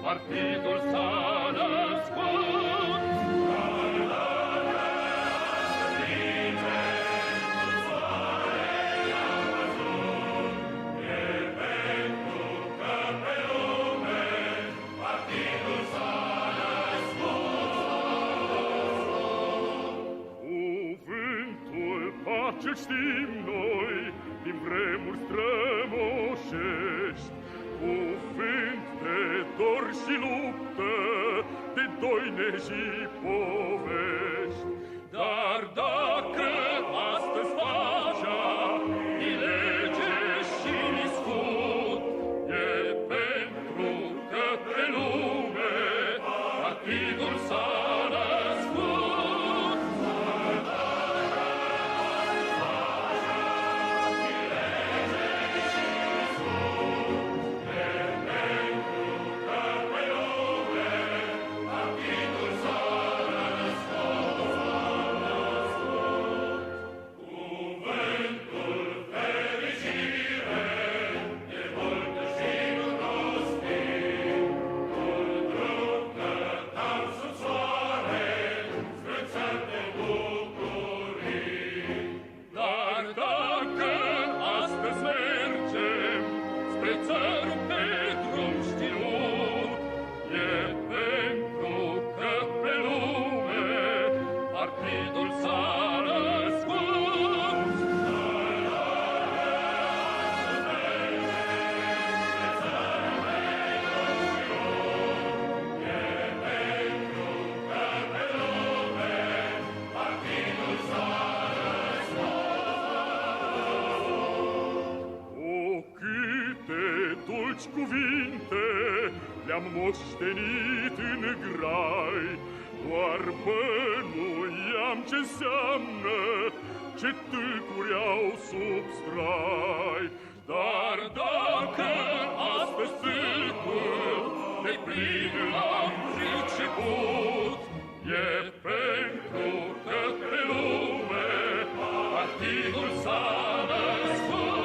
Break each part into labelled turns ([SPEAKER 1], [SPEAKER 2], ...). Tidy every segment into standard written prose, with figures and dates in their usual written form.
[SPEAKER 1] partidul s-a născut.
[SPEAKER 2] Ce știm noi din vremuri strămoșești, cuvânt de dor și luptă, de doine și povești. Dar dacă astăzi pacea e lege și sfut, e pentru că pe lume partidul s-a cuvinte le-am moștenit în grai, doar bănuiam ce înseamnă, ce tâlcuri au sub strai. Dar dacă astăzi tâlcul de plin l-am priceput, e pentru că pe lume partidul s-a născut.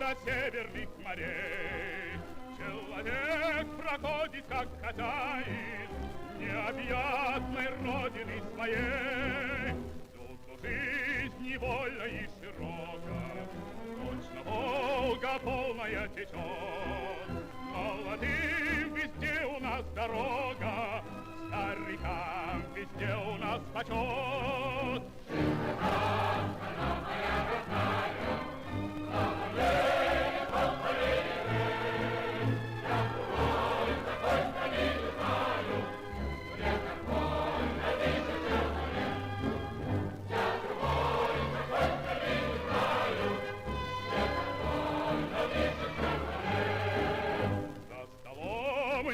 [SPEAKER 2] до северных морей. Человек проходит, как хозяин необъятной родины своей. Тут жизнь невольна и широка, точно Волга полная течет. Молодым везде у нас дорога, старикам везде у нас почет.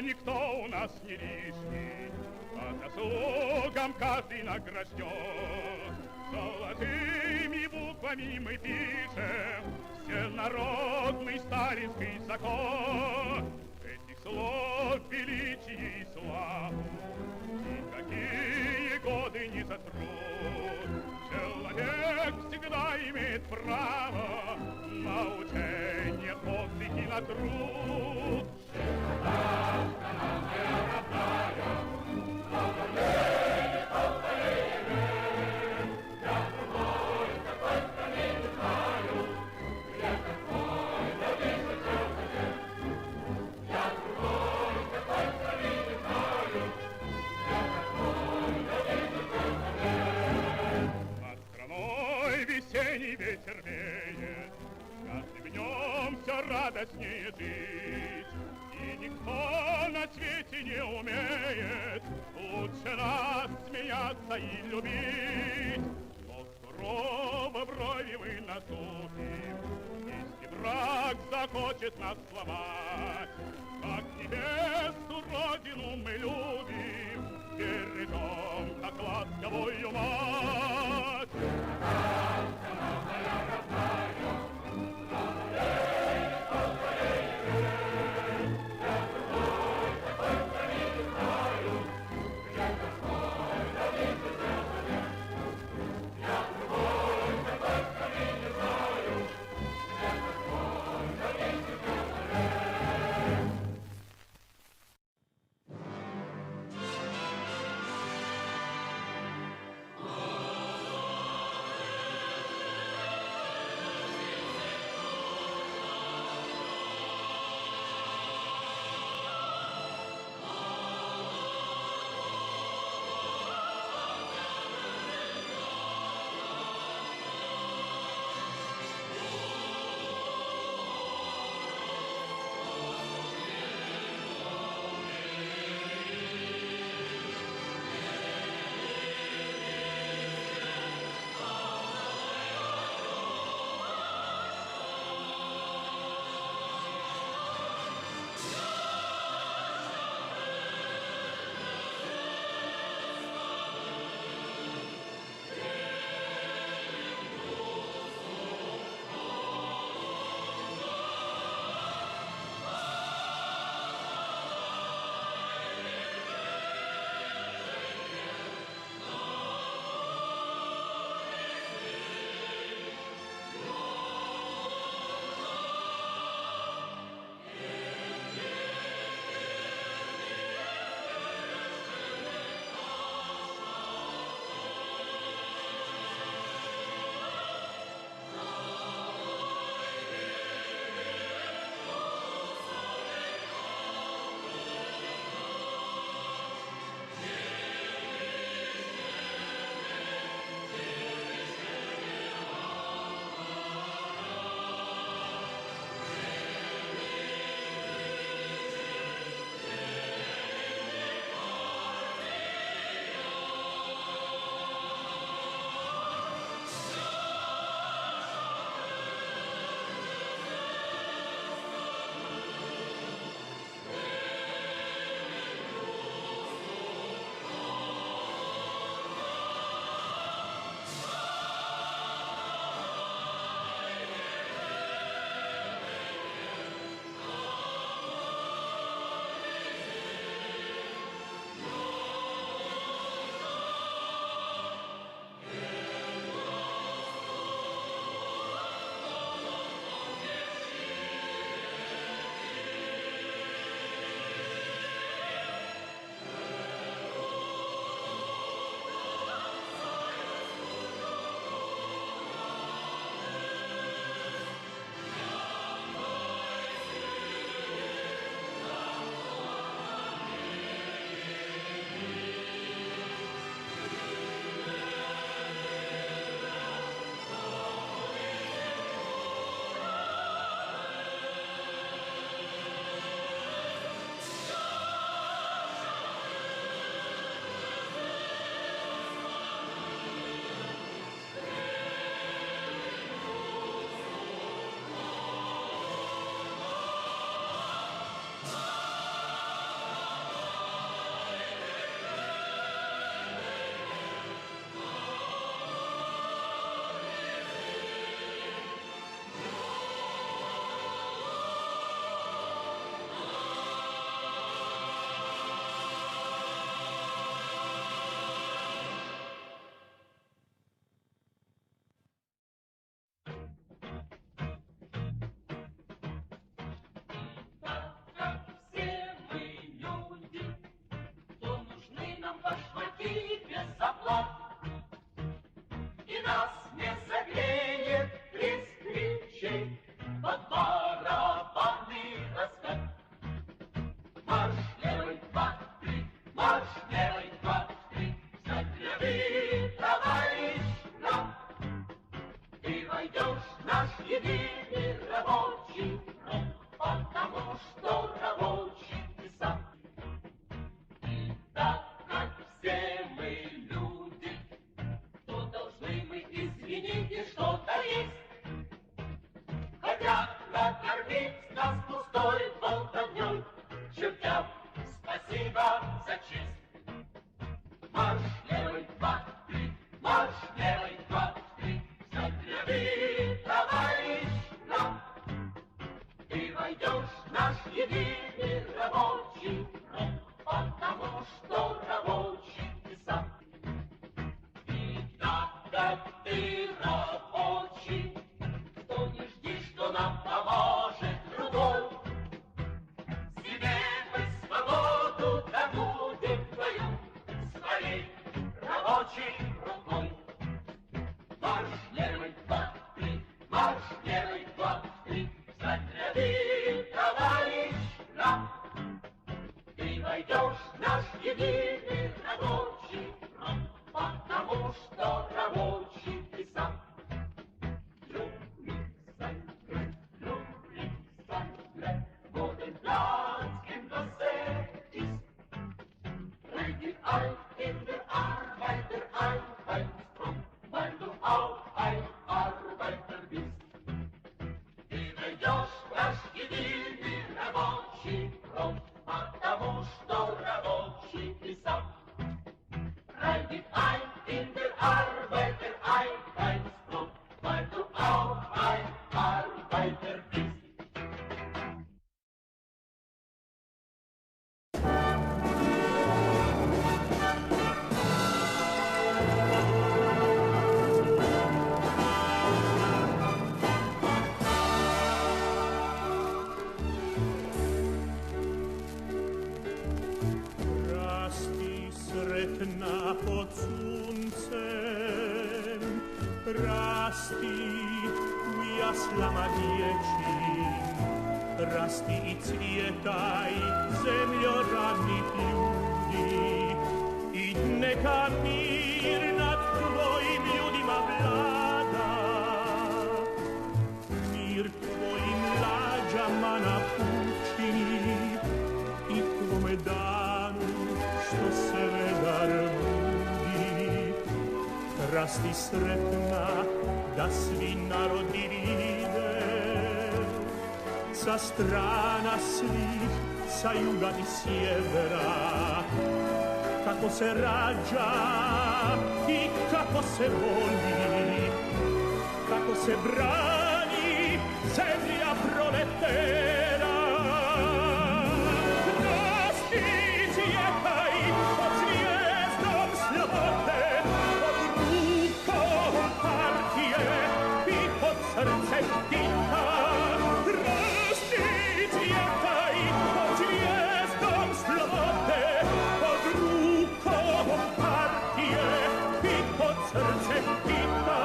[SPEAKER 2] Никто у нас не лишний, по заслугам каждый награжден. Золотыми буквами мы пишем всенародный сталинский закон. Этих слов величие и славу никакие годы не сотрут. Человек всегда имеет право на учение, подвиг и на труд. Весенний ветер веет, каждым днем все радостнее жить. И никто на свете не умеет лучше нас смеяться и любить. Но сурово брови мы насупим, если враг захочет нас сломать. Как небесную родину мы любим, бережем, как ласковую мать.
[SPEAKER 1] под барабанный раскат. Марш левый, два, три, марш левый, два, три, встать ряды, товарищ нам. Ты войдешь в наш единый рабочий фронт, потому что рабочий ты сам. И так как все мы люди, то должны мы, извините, что-то есть. Хотят накормить нас пустой болтовней, чертям спасибо за честь. Марш левый, два, три, марш левый, два, три, встать ряды, товарищ нам. Ты войдешь в наш единый рабочий фронт, потому что рабочий ты сам. И так как ты рабочий, то не жди, что нам поможет другой. Себе мы свободу добудем твою своей рабочей рукой. Марш левый, два, три, марш левый, два, три, встать ряды, товарищ нам. Ты войдешь в наш единый рабочий фронт, потому что рабочий ты сам. Wo den Platz in das ist, rein all in der Arbeitereinheitsfront, weil du auch ein Arbeiter bist. Ты войдешь в наш единый рабочий фронт, потому что рабочий ты сам. Rein ein in der Arbeitereinheitsfront, weil du auch ein Arbeiter bist.
[SPEAKER 2] Pod słońcem rasti jasla ma dzieci, rasti i cvietaj zemljoradnih ljudi i neka mir nad tvojim ljudima vlada, mir tvojim lađama napučini i tvome danu što se vedar budi. Rasti sretna da svi narodi vide, sa strana svih, sa juga i sjevera, kako se rađa i kako se voli, kako se brani zemlja proletera. Srce pita, rasti cvjetaj pod zvijezdom slobode, pod rukom partije i pod srce pita.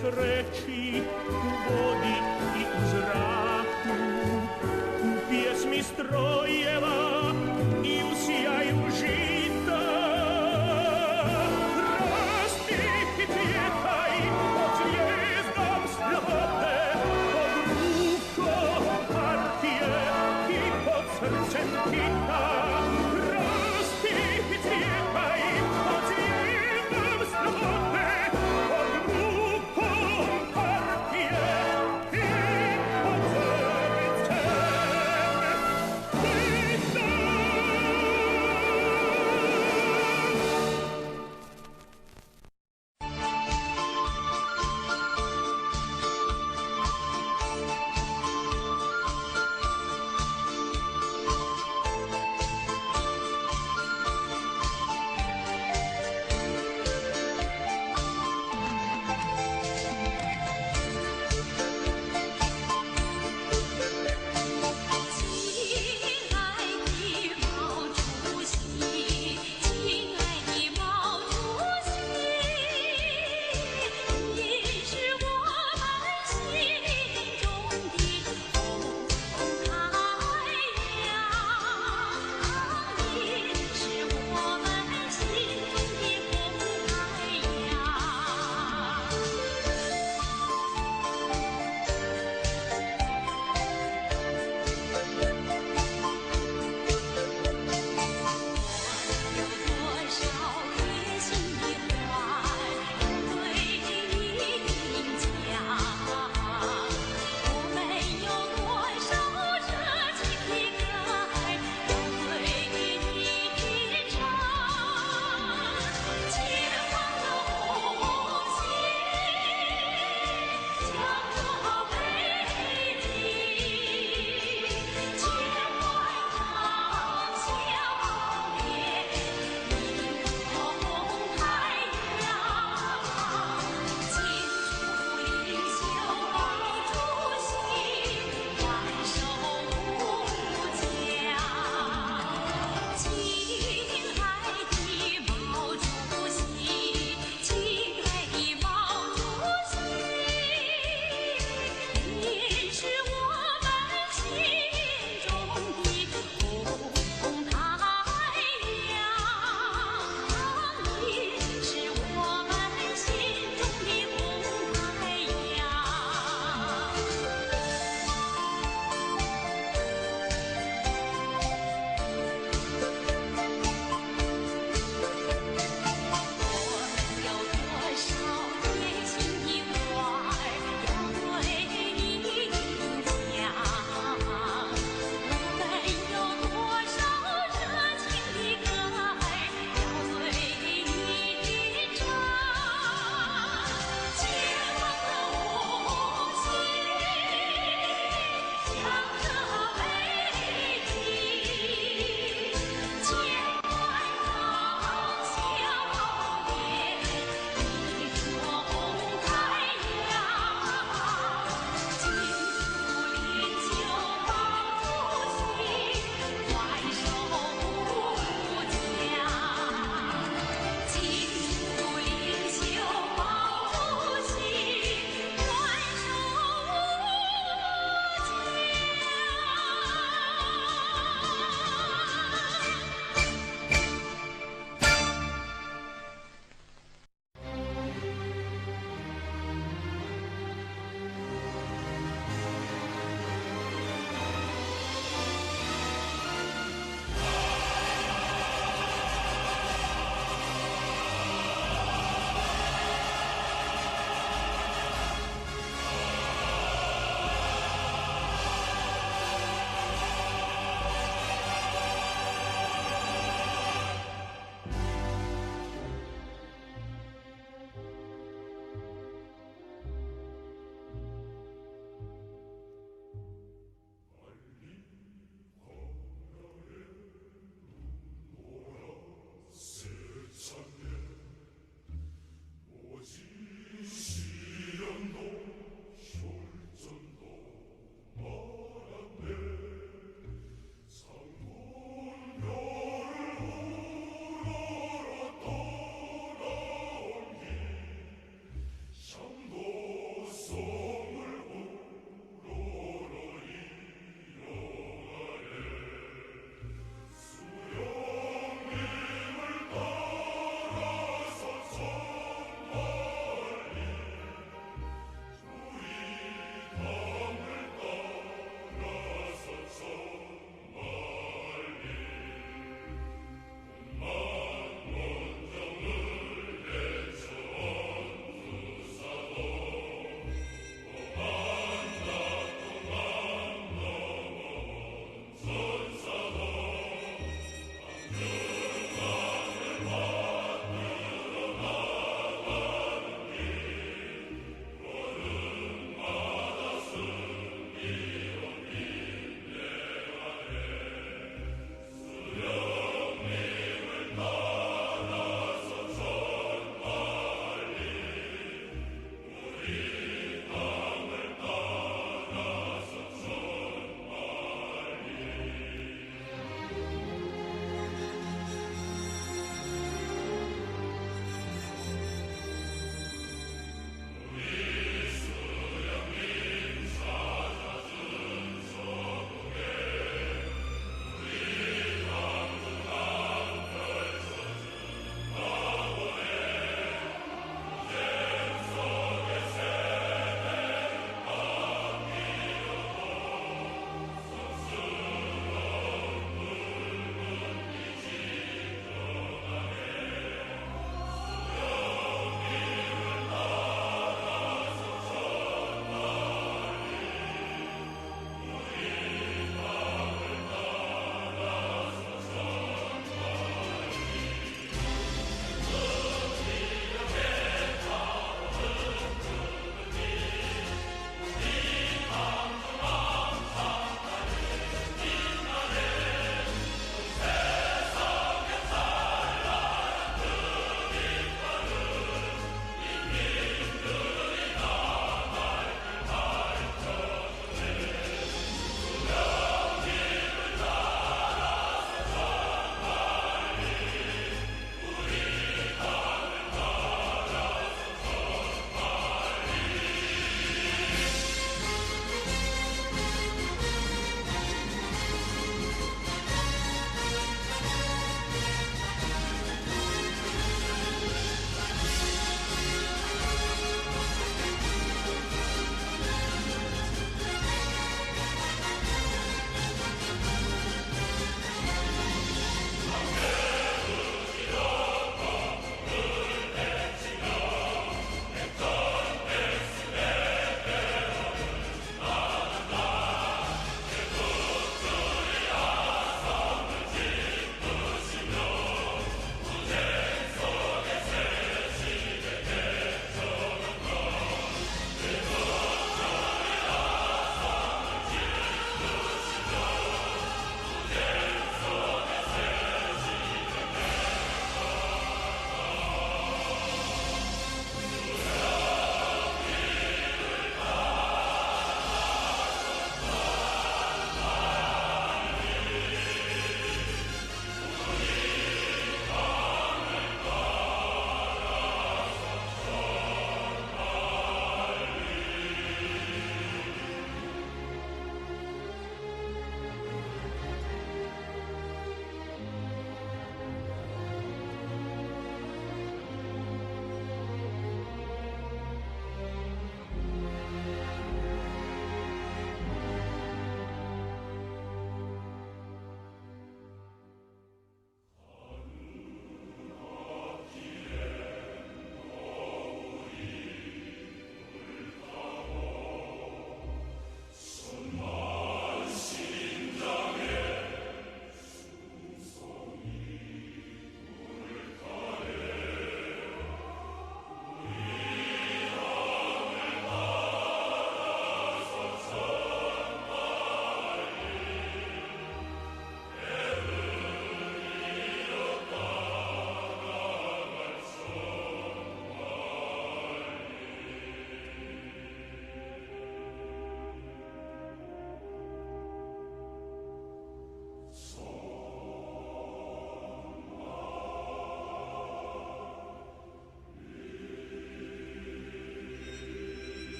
[SPEAKER 2] Sreći u vodi i u zraku, u pjesmi strojeva i u sjaju žita.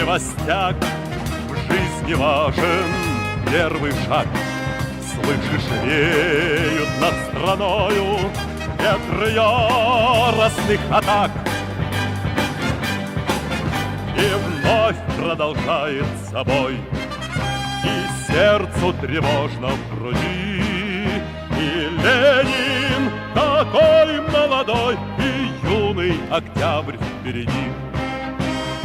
[SPEAKER 3] новостях в жизни важен первый шаг. Слышишь, веют над страною ветры яростных атак. продолжает собой, и сердцу тревожно в груди. И Ленин такой молодой, и юный октябрь впереди.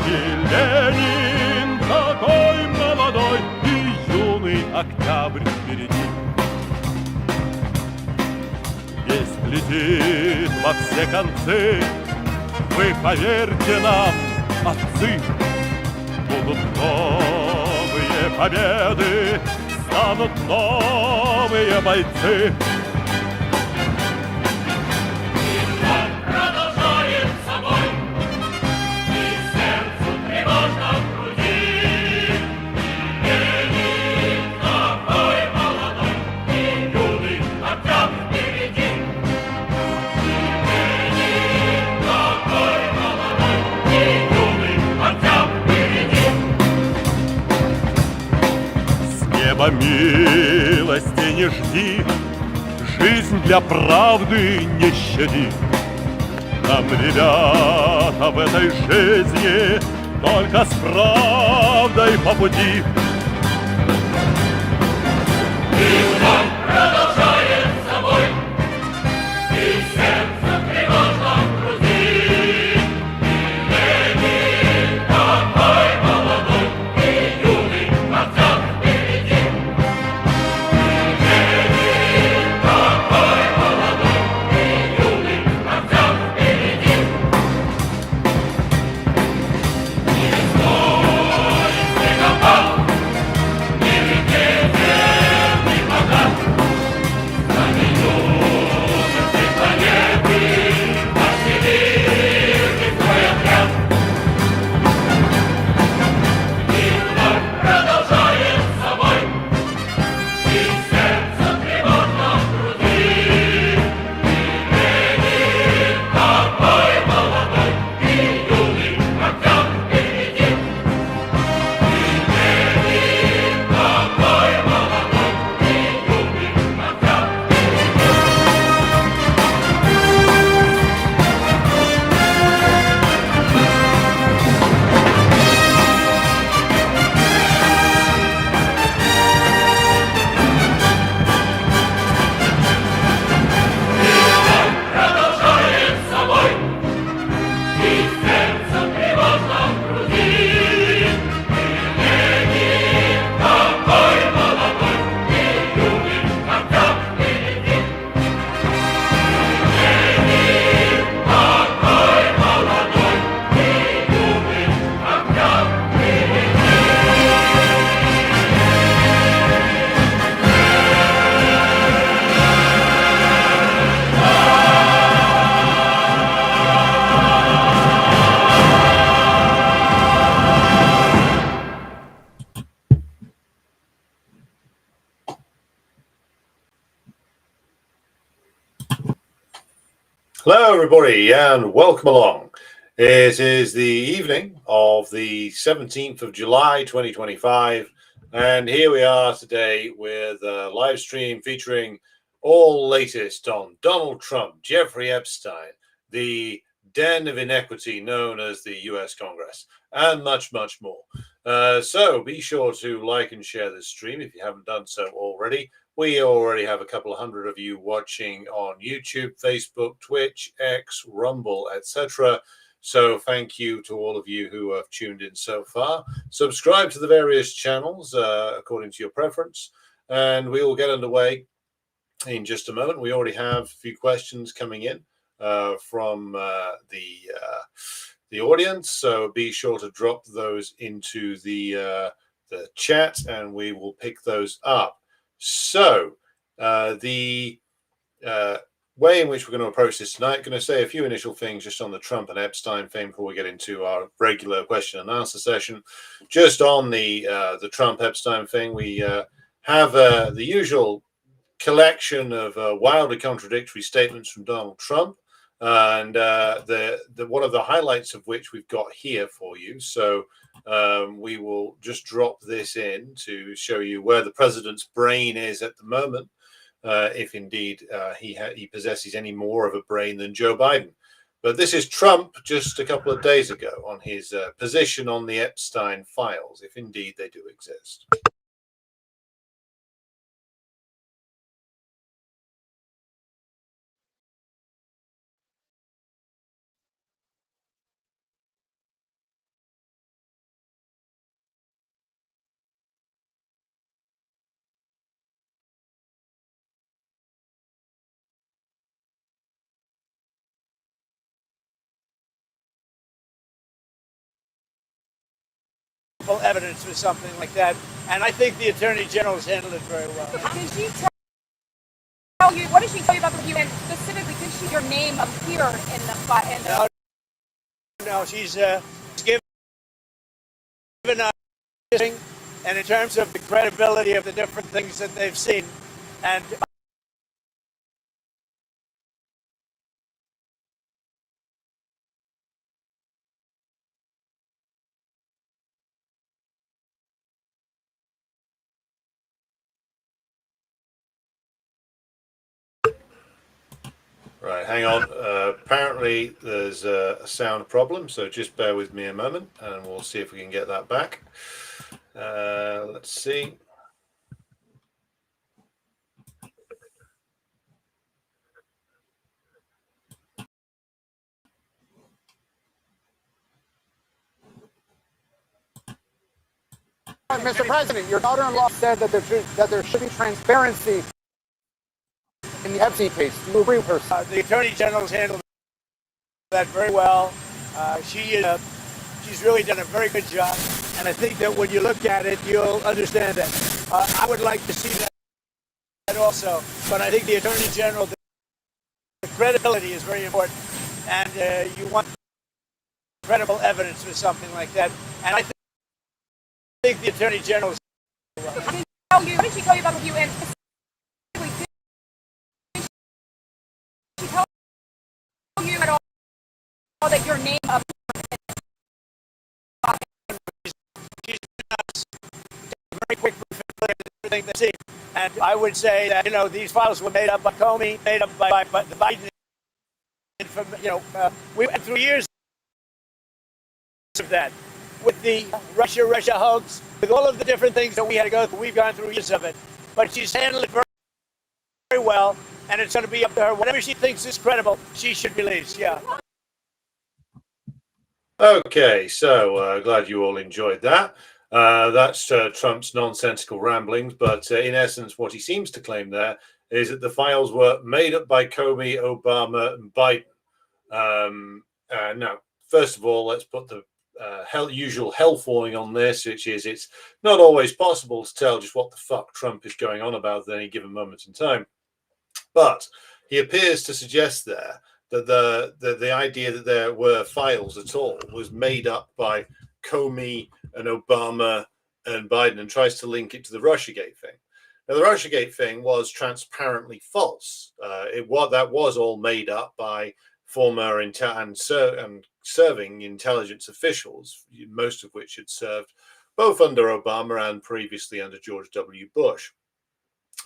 [SPEAKER 3] И Ленин такой молодой, и юный октябрь впереди. Весть летит во все концы, вы поверьте нам, отцы, будут новые победы, станут новые бойцы. Неба милости не жди, жизнь для правды не щади. Нам, ребята, в этой жизни только с правдой по пути.
[SPEAKER 1] И он продолжает собой, и сердце тревожно в груди. И Ленин такой молодой, и юный октябрь впереди. И Ленин такой молодой, и юный октябрь впереди. Не стой, снегопад, не летит верный богат. Сами юности планеты осенили свой отряд. И вновь продолжает собой, и сердце тревожно в груди. И Ленин такой молодой, и юный октябрь впереди. И Ленин такой молодой, и юный октябрь впереди. Продолжает собой, и сердце тревожно в груди. И Ленин такой молодой, и юный октябрь впереди. И Ленин такой молодой, и юный октябрь впереди.
[SPEAKER 4] Hello, everybody, and welcome along. It is the evening of the 17th of July, 2025, and here we are today with a live stream featuring all latest on Donald Trump, Jeffrey Epstein, the den of inequity known as the US Congress, and much, much more. So be sure to like and share this stream if you haven't done so already. We already have a couple of hundred of you watching on YouTube, Facebook, Twitch, X, Rumble, etc. So thank you to all of you who have tuned in so far. Subscribe to the various channels according to your preference, and we will get underway in just a moment. We already have a few questions coming in from the audience, so be sure to drop those into the chat, and we will pick those up. So the way in which we're going to approach this tonight, going to say a few initial things just on the Trump and Epstein thing before we get into our regular question and answer session. Just on the Trump Epstein thing, we have the usual collection of wildly contradictory statements from Donald Trump, and the one of the highlights of which we've got here for you. So we will just drop this in to show you where the president's brain is at the moment, if indeed he possesses any more of a brain than Joe Biden. But this is Trump just a couple of days ago on his position on the Epstein files, if indeed they do exist.
[SPEAKER 5] Evidence for something like that, and I think the Attorney General has handled it very well.
[SPEAKER 6] Did she tell you? What did she tell you about the review? And specifically, did she your name appear in the?
[SPEAKER 5] No, she's given and in terms of the credibility of the different things that they've seen, and
[SPEAKER 4] Right, hang on. Apparently there's a sound problem, so just bear with me a moment and we'll see if we can get that back. Let's see.
[SPEAKER 7] Mr. President, your daughter-in-law said that there should be transparency in the Epstein case. Do you agree with her?
[SPEAKER 5] the Attorney General's handled that very well. She's really done a very good job, and I think that when you look at it, you'll understand that. I would like to see that also, but I think the Attorney General, the credibility is very important, and you want credible evidence for something like that, and I think the Attorney General is
[SPEAKER 6] What did she tell you about the review? And specifically, did she tell you at all that your name appeared?
[SPEAKER 5] She's very quick for everything they see, and I would say that these files were made up by Comey, made up by the Biden. We went through years of that with the Russia hoax, with all of the different things that we had to go through. We've gone through years of it, but she's handled it very, very well, and it's going to be up to her. Whatever she thinks is credible, she should release. Yeah.
[SPEAKER 4] Okay, so glad you all enjoyed that. That's Trump's nonsensical ramblings, but in essence, what he seems to claim there is that the files were made up by Comey, Obama, and Biden. Now, first of all, let's put the usual hell falling on this, which is it's not always possible to tell just what the fuck Trump is going on about at any given moment in time. But he appears to suggest there that the idea that there were files at all was made up by Comey and Obama and Biden, and tries to link it to the Russiagate thing. Now, the Russiagate thing was transparently false. That was all made up by former and serving intelligence officials, most of which had served both under Obama and previously under George W. Bush.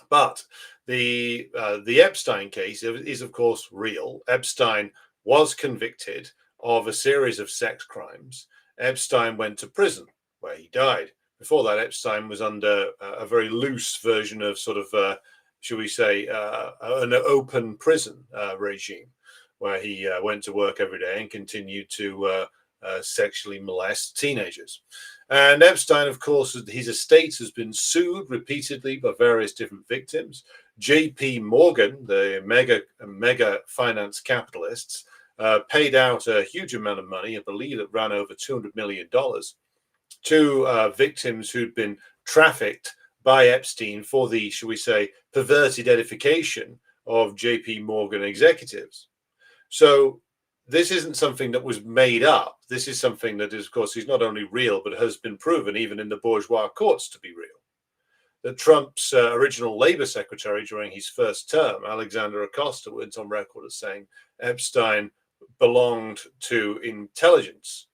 [SPEAKER 4] But the Epstein case is, of course, real. Epstein was convicted of a series of sex crimes. Epstein went to prison, where he died. Before that, Epstein was under a very loose version of sort of, shall we say, an open prison regime, where he went to work every day and continued to sexually molest teenagers. And Epstein, of course, his estate has been sued repeatedly by various different victims. J.P. Morgan, the mega finance capitalists, paid out a huge amount of money, I believe it ran over $200 million, to victims who'd been trafficked by Epstein for the, shall we say, perverted edification of J.P. Morgan executives. So this isn't something that was made up. This is something that, of course, is not only real, but has been proven even in the bourgeois courts to be real. That Trump's original Labor secretary during his first term, Alexander Acosta, went on record as saying Epstein belonged to intelligence.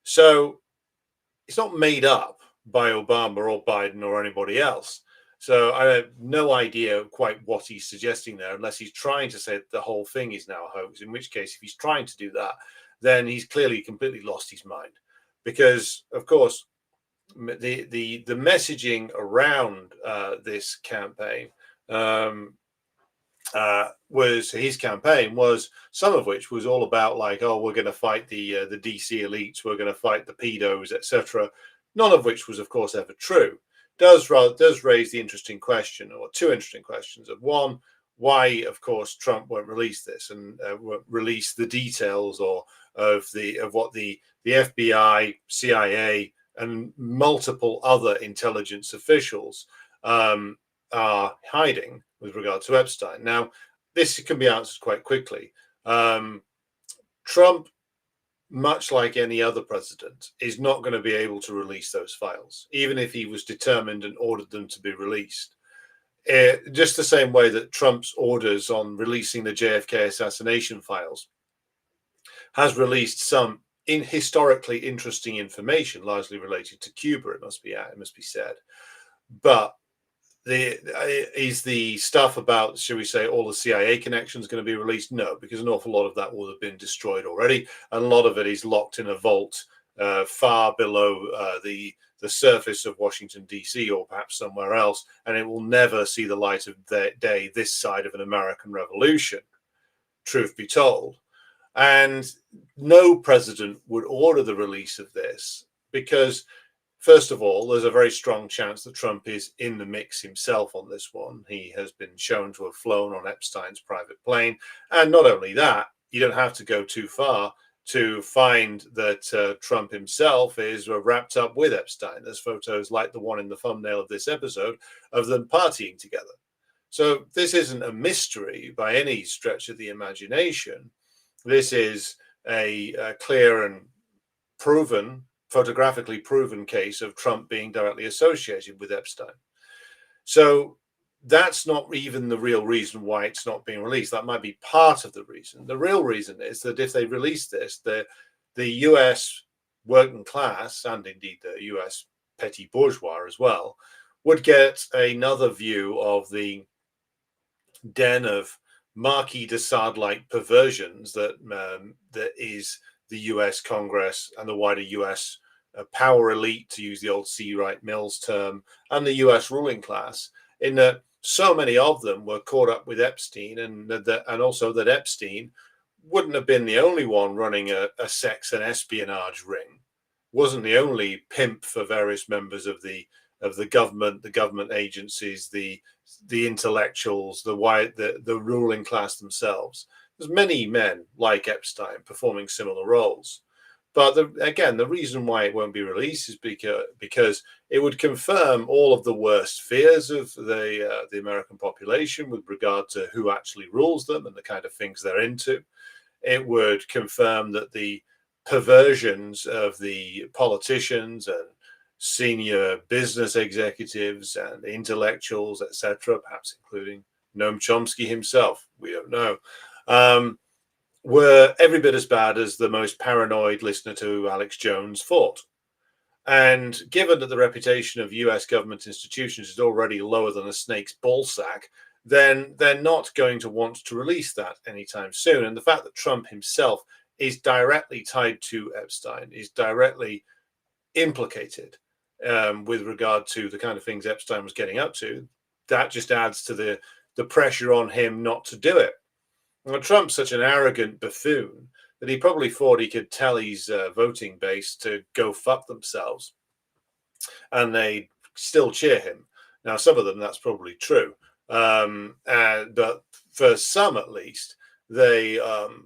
[SPEAKER 4] So it's not made up by Obama or Biden or anybody else. So I have no idea quite what he's suggesting there, unless he's trying to say that the whole thing is now a hoax, in which case, if he's trying to do that, then he's clearly completely lost his mind. Because, of course, the messaging around this campaign was his campaign was some of which was all about like, oh, we're going to fight the DC elites, we're going to fight the pedos, etc. None of which was, of course, ever true. Does raise the interesting question, or two interesting questions. Of one, why, of course, Trump won't release this and won't release the details or of what the FBI, CIA, and multiple other intelligence officials are hiding with regard to Epstein. Now, this can be answered quite quickly. Trump, much like any other president, is not going to be able to release those files, even if he was determined and ordered them to be released. Just the same way that Trump's orders on releasing the JFK assassination files has released some historically interesting information, largely related to Cuba, it must be said. But is the stuff about, shall we say, all the CIA connections going to be released? No, because an awful lot of that will have been destroyed already, and a lot of it is locked in a vault far below the surface of Washington, D.C., or perhaps somewhere else, and it will never see the light of day this side of an American revolution, truth be told. And no president would order the release of this because, first of all, there's a very strong chance that Trump is in the mix himself on this one. He has been shown to have flown on Epstein's private plane. And not only that, you don't have to go too far to find that Trump himself is wrapped up with Epstein. There's photos like the one in the thumbnail of this episode of them partying together. So this isn't a mystery by any stretch of the imagination. This is a clear and proven, photographically proven case of Trump being directly associated with Epstein. So that's not even the real reason why it's not being released. That might be part of the reason. The real reason is that if they release this, the US working class, and indeed the US petty bourgeois as well, would get another view of the den of Marquis de Sade-like perversions that is the US Congress and the wider US power elite, to use the old C. Wright Mills term, and the US ruling class, in that so many of them were caught up with Epstein, and also that Epstein wouldn't have been the only one running a sex and espionage ring, wasn't the only pimp for various members of the government agencies, the intellectuals, the ruling class themselves. There's many men like Epstein performing similar roles. But again, the reason why it won't be released is because it would confirm all of the worst fears of the American population with regard to who actually rules them and the kind of things they're into. It would confirm that the perversions of the politicians and senior business executives and intellectuals, etc., perhaps including Noam Chomsky himself, we don't know, were every bit as bad as the most paranoid listener to Alex Jones thought. And given that the reputation of US government institutions is already lower than a snake's ballsack, then they're not going to want to release that anytime soon. And the fact that Trump himself is directly tied to Epstein, is directly implicated with regard to the kind of things Epstein was getting up to, that just adds to the pressure on him not to do it. Well, Trump's such an arrogant buffoon that he probably thought he could tell his voting base to go fuck themselves, and they still cheer him. Now, some of them, that's probably true. But for some, at least, they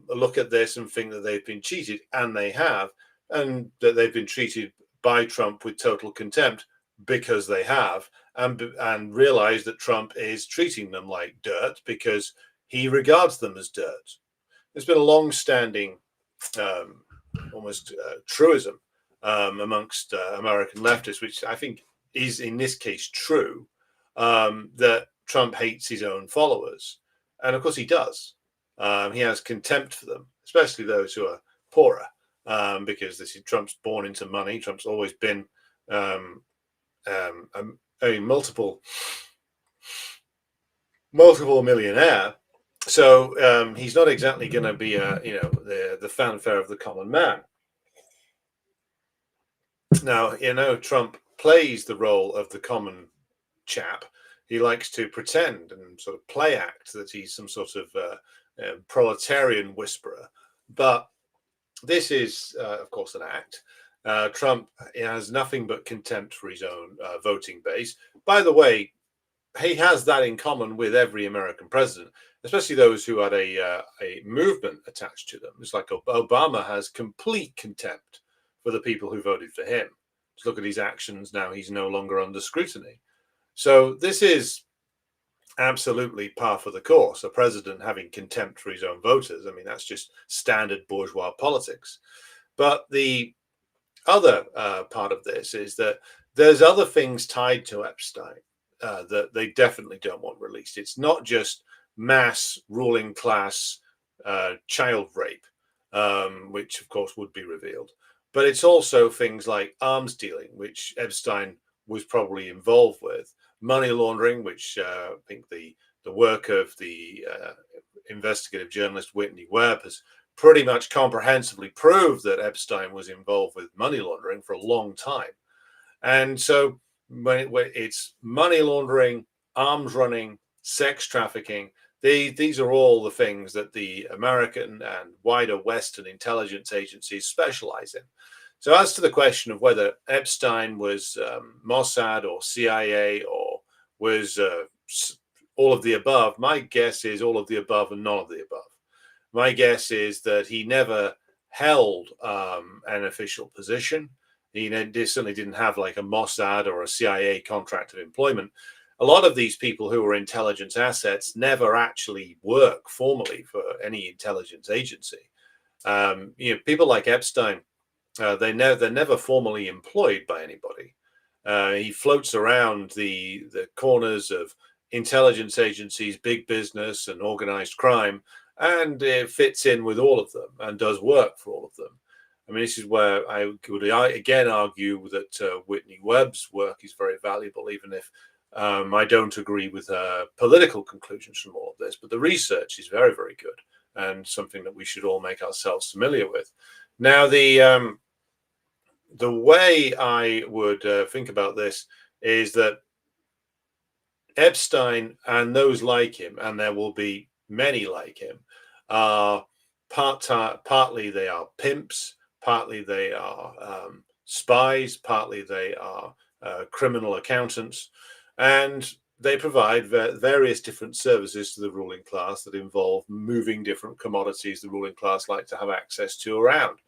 [SPEAKER 4] look at this and think that they've been cheated, and they have, and that they've been treated by Trump with total contempt because they have, and realize that Trump is treating them like dirt because he regards them as dirt. There's been a long-standing, almost truism amongst American leftists, which I think is in this case true, that Trump hates his own followers. And of course he does. He has contempt for them, especially those who are poorer, because Trump's born into money. Trump's always been multiple multiple millionaire. So he's not exactly going to be the fanfare of the common man. Now, Trump plays the role of the common chap. He likes to pretend and sort of play act that he's some sort of proletarian whisperer. But this is, of course, an act. Trump has nothing but contempt for his own voting base. By the way, he has that in common with every American president, especially those who had a movement attached to them. It's like Obama has complete contempt for the people who voted for him. Just look at his actions now; he's no longer under scrutiny. So this is absolutely par for the course. A president having contempt for his own voters. I mean, that's just standard bourgeois politics. But the other part of this is that there's other things tied to Epstein that they definitely don't want released. It's not just mass ruling class child rape, which of course would be revealed, but it's also things like arms dealing, which Epstein was probably involved with, money laundering, which I think the work of the investigative journalist Whitney Webb has pretty much comprehensively proved that Epstein was involved with money laundering for a long time. And so when it's money laundering, arms running, sex trafficking, these are all the things that the American and wider Western intelligence agencies specialize in. So as to the question of whether Epstein was Mossad or CIA or was all of the above, my guess is all of the above and none of the above. My guess is that he never held an official position. He certainly didn't have like a Mossad or a CIA contract of employment. A lot of these people who were intelligence assets never actually work formally for any intelligence agency. People like Epstein, they're never formally employed by anybody. He floats around the corners of intelligence agencies, big business, and organized crime, and fits in with all of them and does work for all of them. I mean, this is where I would again argue that Whitney Webb's work is very valuable, even if I don't agree with her political conclusions from all of this. But the research is very, very good and something that we should all make ourselves familiar with. Now, the way I would think about this is that Epstein and those like him, and there will be many like him, are partly they are pimps, partly they are spies, partly they are criminal accountants, and they provide various different services to the ruling class that involve moving different commodities the ruling class like to have access to around.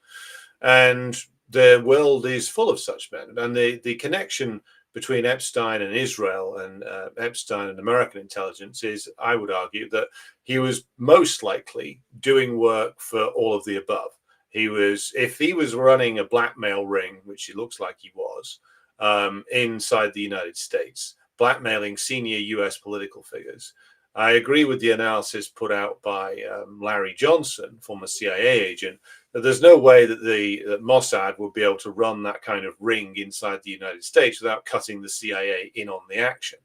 [SPEAKER 4] And the world is full of such men. And the connection between Epstein and Israel and Epstein and American intelligence is, I would argue, that he was most likely doing work for all of the above. If he was running a blackmail ring, which it looks like he was, inside the United States, blackmailing senior US political figures, I agree with the analysis put out by Larry Johnson, former CIA agent, that there's no way that that Mossad would be able to run that kind of ring inside the United States without cutting the CIA in on the action.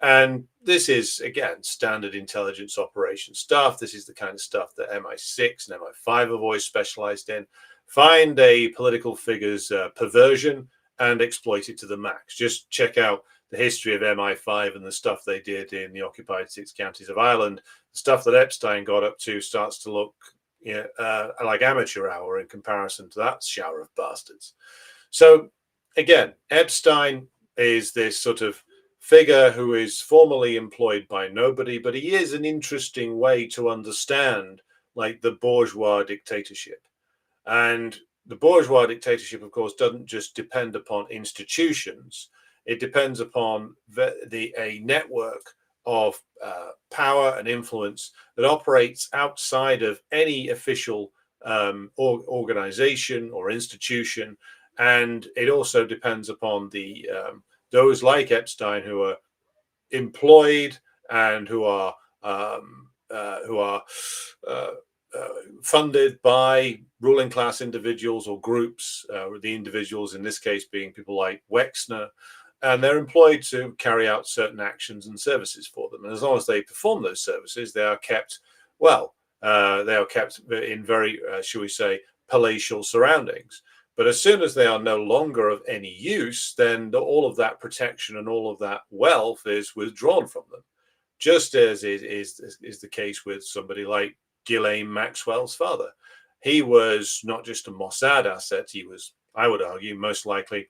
[SPEAKER 4] And this is, again, standard intelligence operation stuff. This is the kind of stuff that MI6 and MI5 have always specialized in. Find a political figure's perversion and exploit it to the max. Just check out the history of MI5 and the stuff they did in the occupied 6 counties of Ireland. The stuff that Epstein got up to starts to look like amateur hour in comparison to that shower of bastards. So again, Epstein is this sort of figure who is formally employed by nobody, but he is an interesting way to understand like the bourgeois dictatorship. And the bourgeois dictatorship, of course, doesn't just depend upon institutions. It depends upon a network of power and influence that operates outside of any official organization or institution. And it also depends upon those like Epstein who are employed and who are funded by ruling class individuals or groups, the individuals in this case being people like Wexner, and they're employed to carry out certain actions and services for them. And as long as they perform those services, they are kept well. They are kept in very, shall we say, palatial surroundings. But as soon as they are no longer of any use, then all of that protection and all of that wealth is withdrawn from them, just as is the case with somebody like Ghislaine Maxwell's father. He was not just a Mossad asset, he was, I would argue, most likely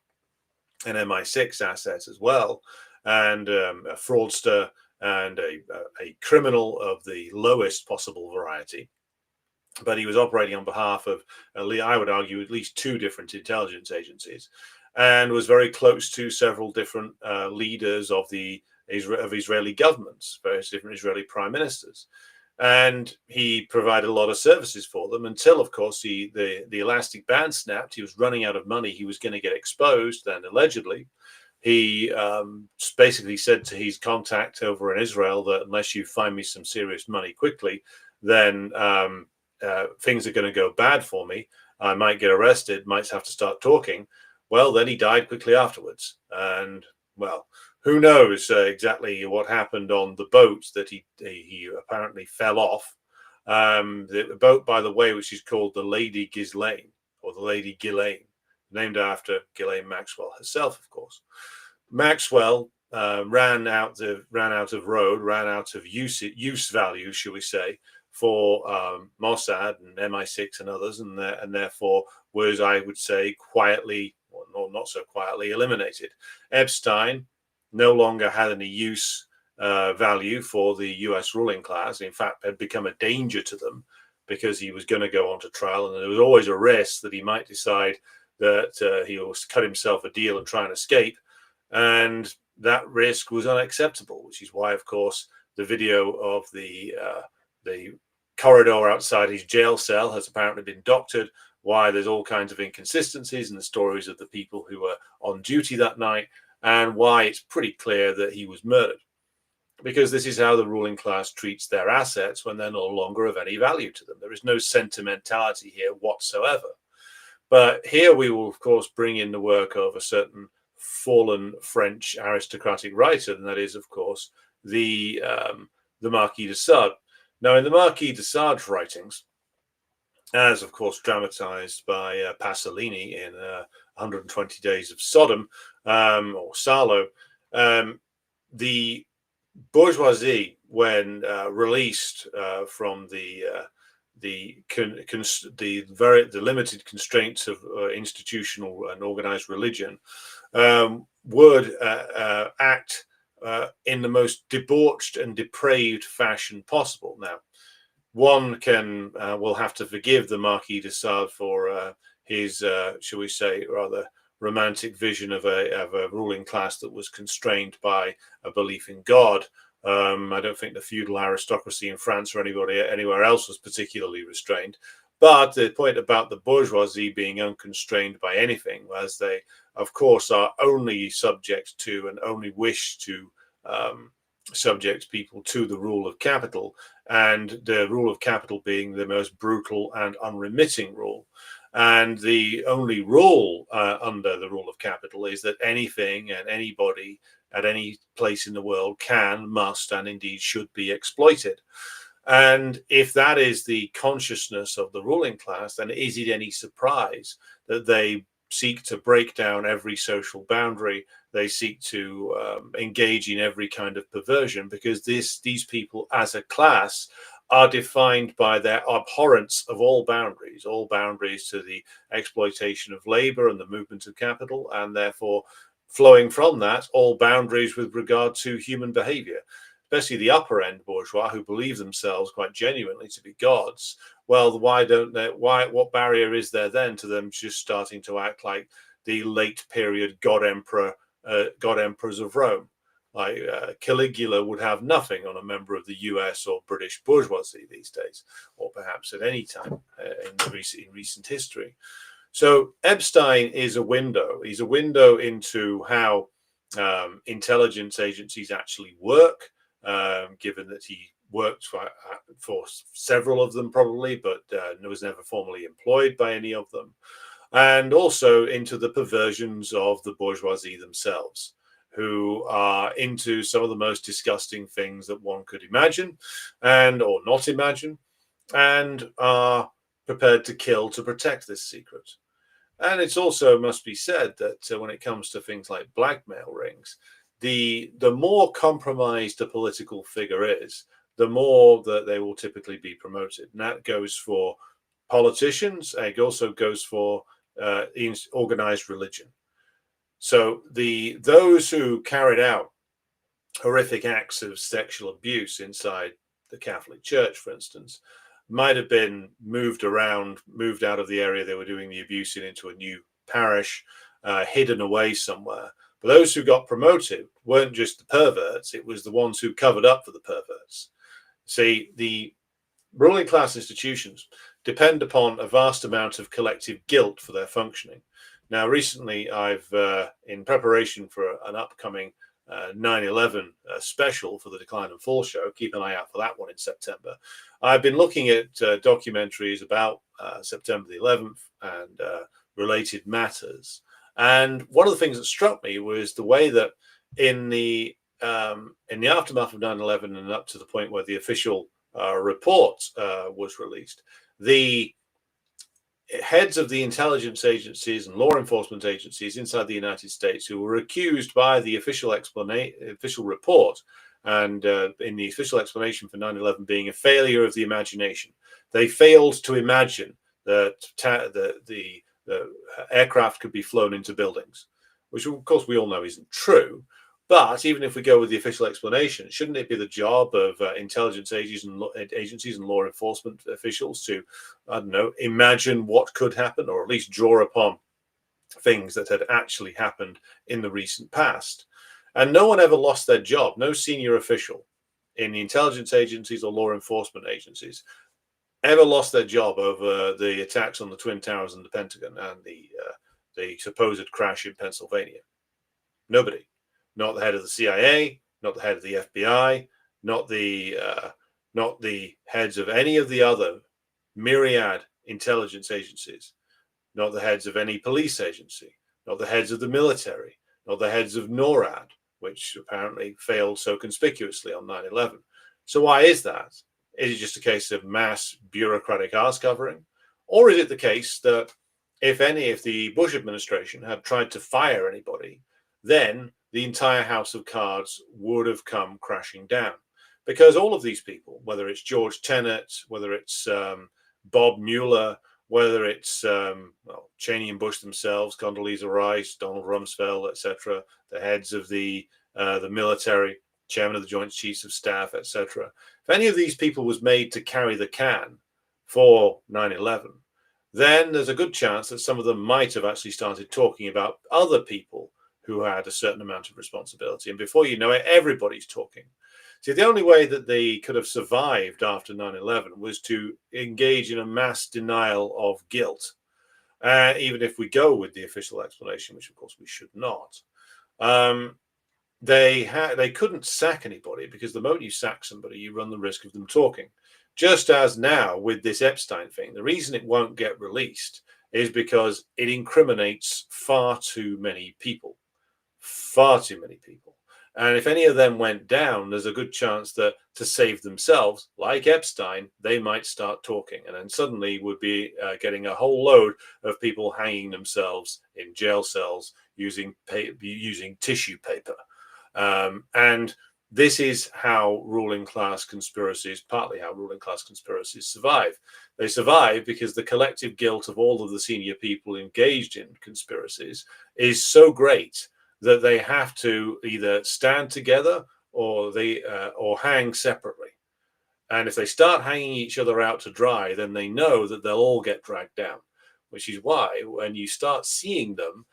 [SPEAKER 4] an MI6 asset as well, and a fraudster and a criminal of the lowest possible variety. But he was operating on behalf of, I would argue, at least two different intelligence agencies, and was very close to several different leaders of the Israeli governments, various different Israeli prime ministers. And he provided a lot of services for them until, of course, the elastic band snapped. He was running out of money. He was going to get exposed. And allegedly, he basically said to his contact over in Israel that unless you find me some serious money quickly, then things are going to go bad for me. I might get arrested, might have to start talking. Well, then he died quickly afterwards. And, well, who knows exactly what happened on the boat that he apparently fell off. The boat, by the way, which is called the Lady Ghislaine, or the Lady Ghislaine, named after Ghislaine Maxwell herself, of course. Maxwell ran out of road, ran out of use value, shall we say, for Mossad and MI6 and others, and therefore was, I would say, quietly, or not so quietly, eliminated. Epstein no longer had any use value for the US ruling class. In fact, had become a danger to them because he was going to go on to trial, and there was always a risk that he might decide that he will cut himself a deal and try and escape, and that risk was unacceptable, which is why, of course, the video of the corridor outside his jail cell has apparently been doctored, why there's all kinds of inconsistencies in the stories of the people who were on duty that night, and why it's pretty clear that he was murdered. Because this is how the ruling class treats their assets when they're no longer of any value to them. There is no sentimentality here whatsoever. But here we will, of course, bring in the work of a certain fallen French aristocratic writer, and that is, of course, the Marquis de Sade. Now, in the Marquis de Sade's writings, as of course dramatized by Pasolini in 120 Days of Sodom, or Salo, the bourgeoisie, when released from the limited constraints of institutional and organized religion, would act in the most debauched and depraved fashion possible. Now, one will have to forgive the Marquis de Sade for his, shall we say, rather romantic vision of a ruling class that was constrained by a belief in God. I don't think the feudal aristocracy in France or anywhere else was particularly restrained. But the point about the bourgeoisie being unconstrained by anything was they, of course, are only subject to and only wish to subject people to the rule of capital, and the rule of capital being the most brutal and unremitting rule. And the only rule under the rule of capital is that anything and anybody at any place in the world can, must, and indeed should be exploited. And if that is the consciousness of the ruling class, then is it any surprise that they seek to break down every social boundary? They seek to engage in every kind of perversion, because these people as a class are defined by their abhorrence of all boundaries to the exploitation of labor and the movement of capital, and therefore flowing from that, all boundaries with regard to human behavior, especially the upper end bourgeois who believe themselves quite genuinely to be gods. Well, what barrier is there then to them just starting to act like the late period god emperors of Rome? Like Caligula would have nothing on a member of the US or British bourgeoisie these days, or perhaps at any time in recent history. So Epstein is a window. He's a window into how intelligence agencies actually work, given that he worked for several of them probably, but was never formally employed by any of them. And also into the perversions of the bourgeoisie themselves. who are into some of the most disgusting things that one could imagine and or not imagine, and are prepared to kill to protect this secret. And it's also must be said that when it comes to things like blackmail rings, the more compromised a political figure is, the more that they will typically be promoted. And that goes for politicians, and it also goes for organized religion. So those who carried out horrific acts of sexual abuse inside the Catholic Church, for instance, might have been moved around, moved out of the area they were doing the abuse in into a new parish, hidden away somewhere. But those who got promoted weren't just the perverts, it was the ones who covered up for the perverts. See, the ruling class institutions depend upon a vast amount of collective guilt for their functioning. Now, recently, I've, in preparation for an upcoming 9/11 special for the Decline and Fall show, keep an eye out for that one in September, I've been looking at documentaries about September the 11th and related matters. And one of the things that struck me was the way that in the aftermath of 9/11 and up to the point where the official report was released, the heads of the intelligence agencies and law enforcement agencies inside the United States who were accused by the official report and in the official explanation for 9/11 being a failure of the imagination. They failed to imagine that the aircraft could be flown into buildings, which of course we all know isn't true. But even if we go with the official explanation, shouldn't it be the job of intelligence agencies and law enforcement officials to, I don't know, imagine what could happen, or at least draw upon things that had actually happened in the recent past? And no one ever lost their job. No senior official in the intelligence agencies or law enforcement agencies ever lost their job over the attacks on the Twin Towers and the Pentagon and the supposed crash in Pennsylvania. Nobody. Not the head of the CIA, not the head of the FBI, not the heads of any of the other myriad intelligence agencies, not the heads of any police agency, not the heads of the military, not the heads of NORAD, which apparently failed so conspicuously on 9/11. So why is that? Is it just a case of mass bureaucratic arse covering? Or is it the case that if the Bush administration had tried to fire anybody, then the entire house of cards would have come crashing down? Because all of these people, whether it's George Tenet, whether it's Bob Mueller, whether it's Cheney and Bush themselves, Condoleezza Rice, Donald Rumsfeld, etc., the heads of the military, chairman of the Joint Chiefs of Staff, etc., if any of these people was made to carry the can for 9/11, then there's a good chance that some of them might have actually started talking about other people who had a certain amount of responsibility. And before you know it, everybody's talking. See, the only way that they could have survived after 9/11 was to engage in a mass denial of guilt. Even if we go with the official explanation, which of course we should not, they couldn't sack anybody, because the moment you sack somebody, you run the risk of them talking. Just as now with this Epstein thing, the reason it won't get released is because it incriminates far too many people. Far too many people. And if any of them went down, there's a good chance that to save themselves, like Epstein, they might start talking. And then suddenly would be getting a whole load of people hanging themselves in jail cells using tissue paper. And this is how ruling class conspiracies, partly how ruling class conspiracies survive. They survive because the collective guilt of all of the senior people engaged in conspiracies is so great that they have to either stand together or hang separately. And if they start hanging each other out to dry, then they know that they'll all get dragged down, which is why when you start seeing them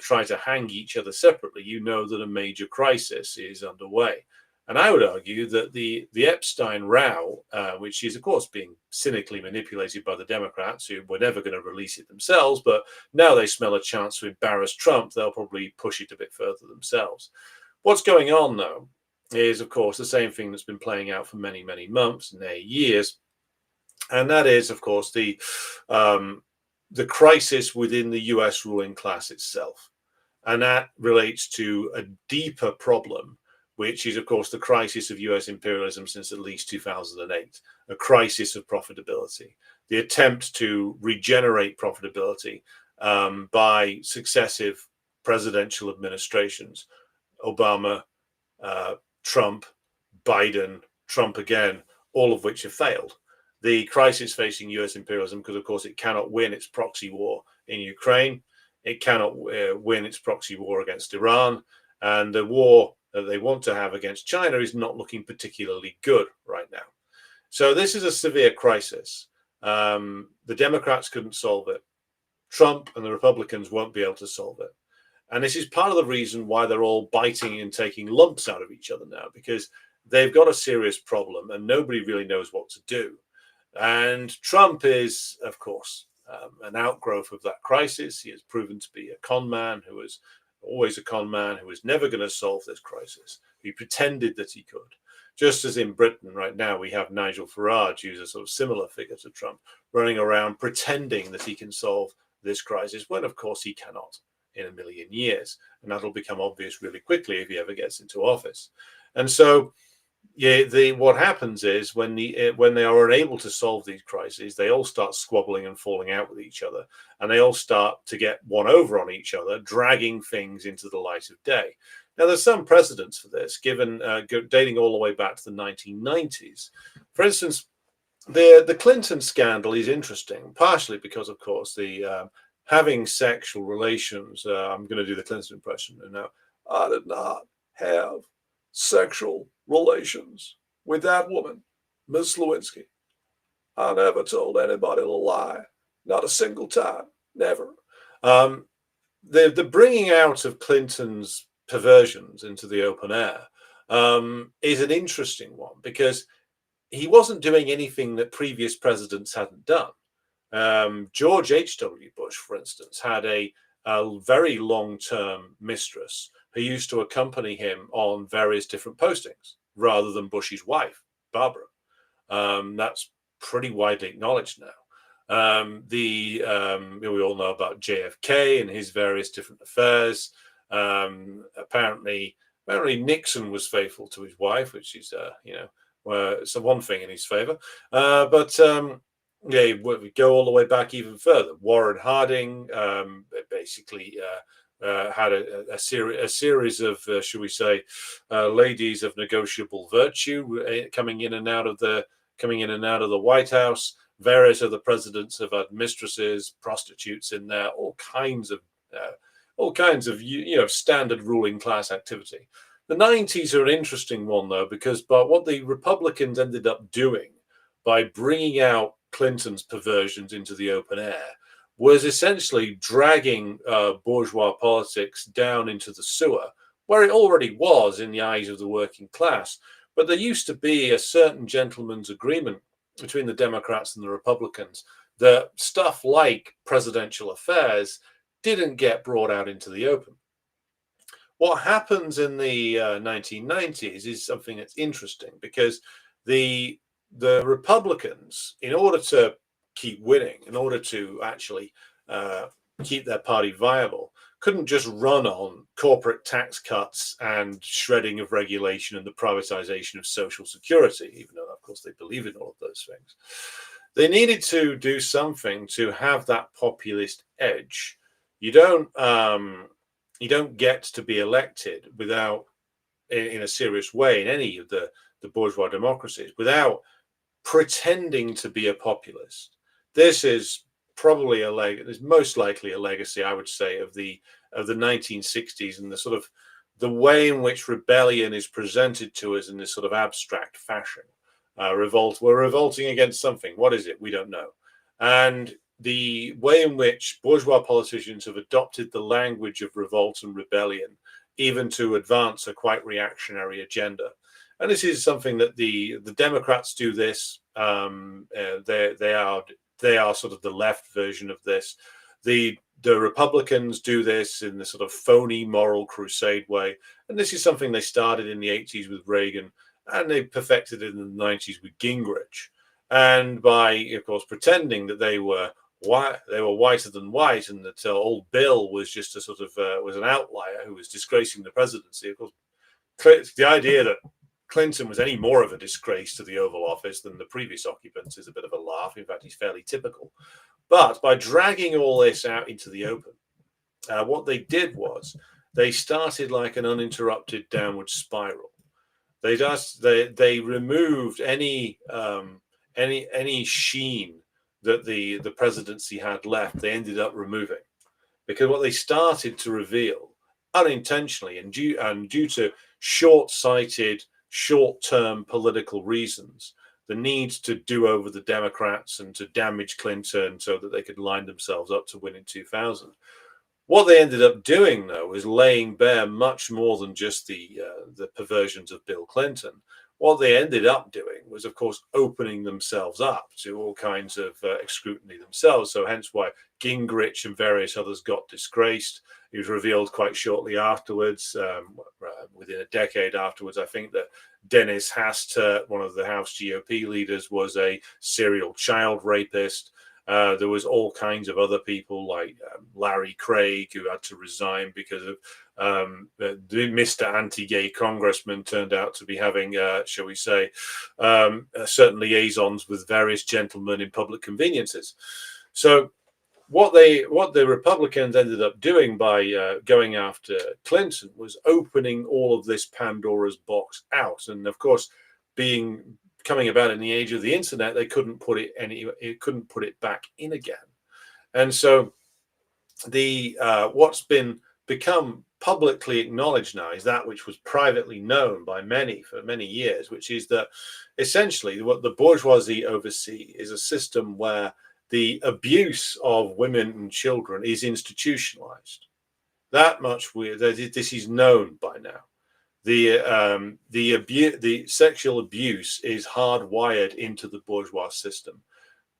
[SPEAKER 4] try to hang each other separately, you know that a major crisis is underway. And I would argue that the Epstein row, which is, of course, being cynically manipulated by the Democrats, who were never going to release it themselves, but now they smell a chance to embarrass Trump, they'll probably push it a bit further themselves. What's going on, though, is, of course, the same thing that's been playing out for many, many months, nay, years. And that is, of course, the crisis within the US ruling class itself. And that relates to a deeper problem, which is, of course, the crisis of US imperialism since at least 2008, a crisis of profitability, the attempt to regenerate profitability by successive presidential administrations, Obama, Trump, Biden, Trump again, all of which have failed. The crisis facing US imperialism, because, of course, it cannot win its proxy war in Ukraine. It cannot win its proxy war against Iran. And the war that they want to have against China is not looking particularly good right now. So this is a severe crisis. The Democrats couldn't solve it. Trump and the Republicans won't be able to solve it. And this is part of the reason why they're all biting and taking lumps out of each other now, because they've got a serious problem and nobody really knows what to do. And Trump is, of course, an outgrowth of that crisis. He has proven to be a con man who was always a con man, who was never going to solve this crisis. He pretended that he could. Just as in Britain right now, we have Nigel Farage, who's a sort of similar figure to Trump, running around pretending that he can solve this crisis, when of course he cannot in a million years. And that'll become obvious really quickly if he ever gets into office. And so what happens is when they are unable to solve these crises, they all start squabbling and falling out with each other, and they all start to get one over on each other, dragging things into the light of day. Now, there's some precedents for this, given dating all the way back to the 1990s. For instance, the Clinton scandal is interesting, partially because, of course, the having sexual relations. I'm going to do the Clinton impression now. I did not have sexual relations with that woman, Miss Lewinsky. I never told anybody to lie, not a single time, never. The bringing out of Clinton's perversions into the open air is an interesting one, because he wasn't doing anything that previous presidents hadn't done. George H.W. Bush, for instance, had a very long-term mistress who used to accompany him on various different postings rather than Bush's wife, Barbara. That's pretty widely acknowledged now. We all know about JFK and his various different affairs. Apparently Nixon was faithful to his wife, which is, it's the one thing in his favor. We go all the way back even further. Warren Harding basically had a series of, shall we say, ladies of negotiable virtue coming in and out of the White House. Various other presidents have had mistresses, prostitutes in there, all kinds of standard ruling class activity. The 90s are an interesting one, though, because what the Republicans ended up doing by bringing out Clinton's perversions into the open air was essentially dragging bourgeois politics down into the sewer, where it already was in the eyes of the working class. But there used to be a certain gentleman's agreement between the Democrats and the Republicans that stuff like presidential affairs didn't get brought out into the open. What happens in the 1990s is something that's interesting, because the Republicans, in order to keep winning, in order to actually keep their party viable, couldn't just run on corporate tax cuts and shredding of regulation and the privatization of Social Security, even though, of course, they believe in all of those things. They needed to do something to have that populist edge. You don't get to be elected without, in a serious way, in any of the bourgeois democracies, without pretending to be a populist. This is probably is most likely a legacy, I would say, of the 1960s, and the sort of the way in which rebellion is presented to us in this sort of abstract fashion. We're revolting against something. What is it? We don't know. And the way in which bourgeois politicians have adopted the language of revolt and rebellion, even to advance a quite reactionary agenda. And this is something that the Democrats do this. They are sort of the left version of this. The Republicans do this in the sort of phony moral crusade way. And this is something they started in the 80s with Reagan, and they perfected it in the 90s with Gingrich. And by, of course, pretending that they were they were whiter than white, and that old Bill was just a sort of was an outlier who was disgracing the presidency. Of course, the idea that Clinton was any more of a disgrace to the Oval Office than the previous occupants is a bit of a laugh. In fact, he's fairly typical. But by dragging all this out into the open, what they did was they started like an uninterrupted downward spiral. They removed any sheen that the presidency had left. They ended up removing, because what they started to reveal unintentionally and due to short-sighted, short-term political reasons, the need to do over the Democrats and to damage Clinton so that they could line themselves up to win in 2000. What they ended up doing, though, was laying bare much more than just the perversions of Bill Clinton. What they ended up doing was, of course, opening themselves up to all kinds of scrutiny themselves. So hence why Gingrich and various others got disgraced. It was revealed quite shortly afterwards, within a decade afterwards, I think, that Dennis Hastert, one of the House GOP leaders, was a serial child rapist. There was all kinds of other people like Larry Craig, who had to resign because of the Mr. Anti-Gay congressman turned out to be having, shall we say, certain liaisons with various gentlemen in public conveniences. So what the Republicans ended up doing by going after Clinton was opening all of this Pandora's box out. And of course, coming about in the age of the internet, they couldn't put it back in again. And so what's become publicly acknowledged now is that which was privately known by many for many years, which is that essentially what the bourgeoisie oversee is a system where the abuse of women and children is institutionalized. That much this is known by now. The sexual abuse is hardwired into the bourgeois system,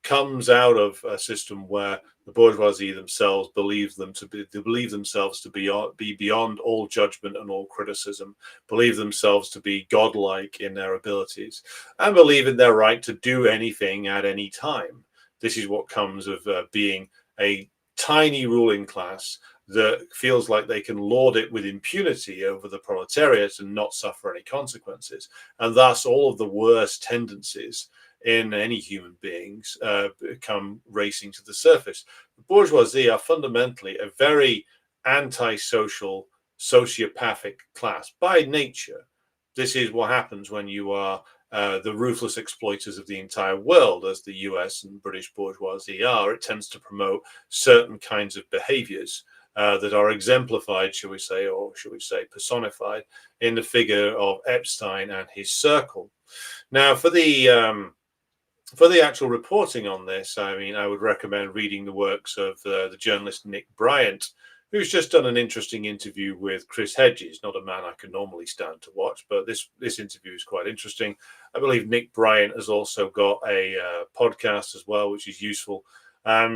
[SPEAKER 4] comes out of a system where the bourgeoisie themselves believe themselves to be beyond all judgment and all criticism, believe themselves to be godlike in their abilities, and believe in their right to do anything at any time. This is what comes of being a tiny ruling class that feels like they can lord it with impunity over the proletariat and not suffer any consequences. And thus all of the worst tendencies in any human beings come racing to the surface. The bourgeoisie are fundamentally a very antisocial, sociopathic class by nature. This is what happens when you are the ruthless exploiters of the entire world, as the US and British bourgeoisie are. It tends to promote certain kinds of behaviors that are exemplified, shall we say, or shall we say personified in the figure of Epstein and his circle. Now, for the actual reporting on this, I mean, I would recommend reading the works of the journalist Nick Bryant, who's just done an interesting interview with Chris Hedges, not a man I could normally stand to watch, but this interview is quite interesting. I believe Nick Bryant has also got a podcast as well, which is useful.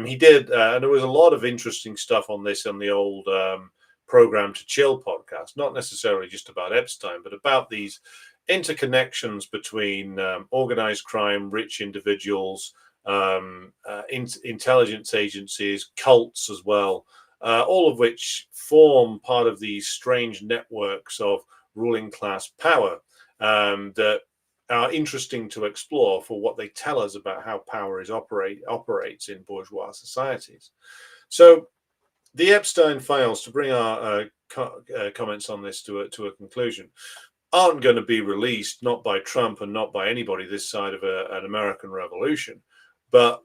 [SPEAKER 4] He did, and there was a lot of interesting stuff on this on the old Program to Chill podcast, not necessarily just about Epstein, but about these interconnections between organized crime, rich individuals, intelligence agencies, cults as well, all of which form part of these strange networks of ruling class power that are interesting to explore for what they tell us about how power operates in bourgeois societies. So the Epstein files, to bring our comments on this to a conclusion, aren't going to be released, not by Trump and not by anybody this side of an American revolution, but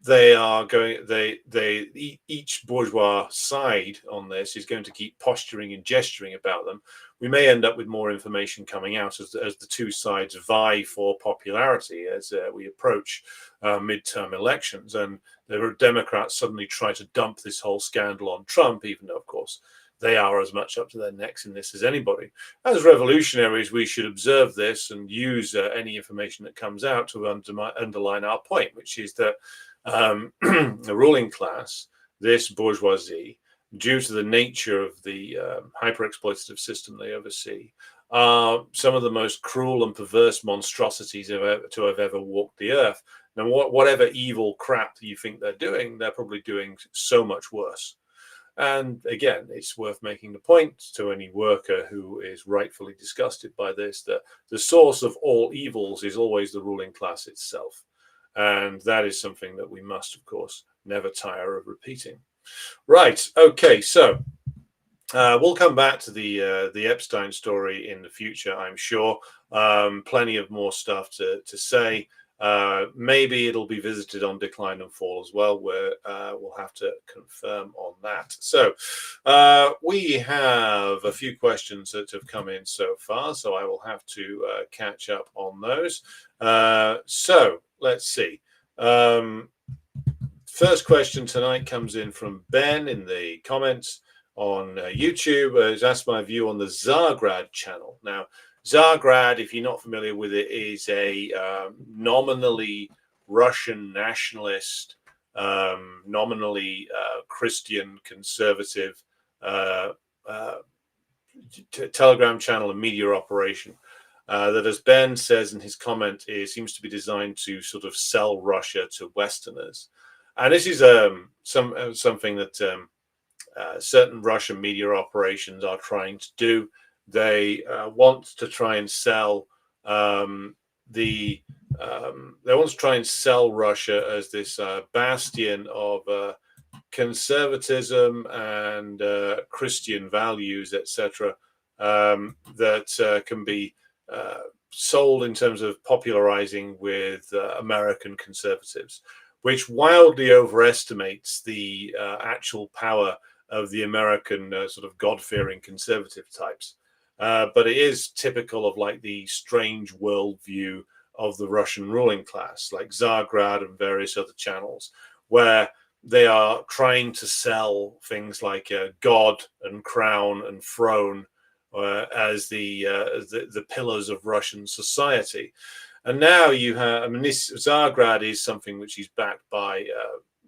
[SPEAKER 4] they are going. Each bourgeois side on this is going to keep posturing and gesturing about them. We may end up with more information coming out as the two sides vie for popularity as we approach midterm elections, and the Democrats suddenly try to dump this whole scandal on Trump, even though, of course, they are as much up to their necks in this as anybody. As revolutionaries, we should observe this and use any information that comes out to underline our point, which is that the ruling class, this bourgeoisie, due to the nature of the hyper-exploitative system they oversee, are some of the most cruel and perverse monstrosities to have ever walked the earth. Now, whatever evil crap you think they're doing, they're probably doing so much worse. And again, it's worth making the point to any worker who is rightfully disgusted by this, that the source of all evils is always the ruling class itself. And that is something that we must, of course, never tire of repeating. Right. Okay. So we'll come back to the Epstein story in the future, I'm sure. Plenty of more stuff to say. Maybe it'll be visited on Decline and Fall as well, where we'll have to confirm on that. So we have a few questions that have come in so far, so I will have to catch up on those. So let's see. First question tonight comes in from Ben in the comments on YouTube. He's asked my view on the Tsargrad channel. Now, Tsargrad, if you're not familiar with it, is a nominally Russian nationalist, nominally Christian conservative Telegram channel and media operation that, as Ben says in his comment, seems to be designed to sort of sell Russia to Westerners. And this is something that certain Russian media operations are trying to do. They want to try and sell they want to try and sell Russia as this bastion of conservatism and Christian values, etc., that can be sold in terms of popularizing with American conservatives, which wildly overestimates the actual power of the American sort of God-fearing conservative types. But it is typical of like the strange worldview of the Russian ruling class, like Tsargrad and various other channels, where they are trying to sell things like God and crown and throne as the pillars of Russian society. And now you have, I mean, this Tsargrad is something which is backed by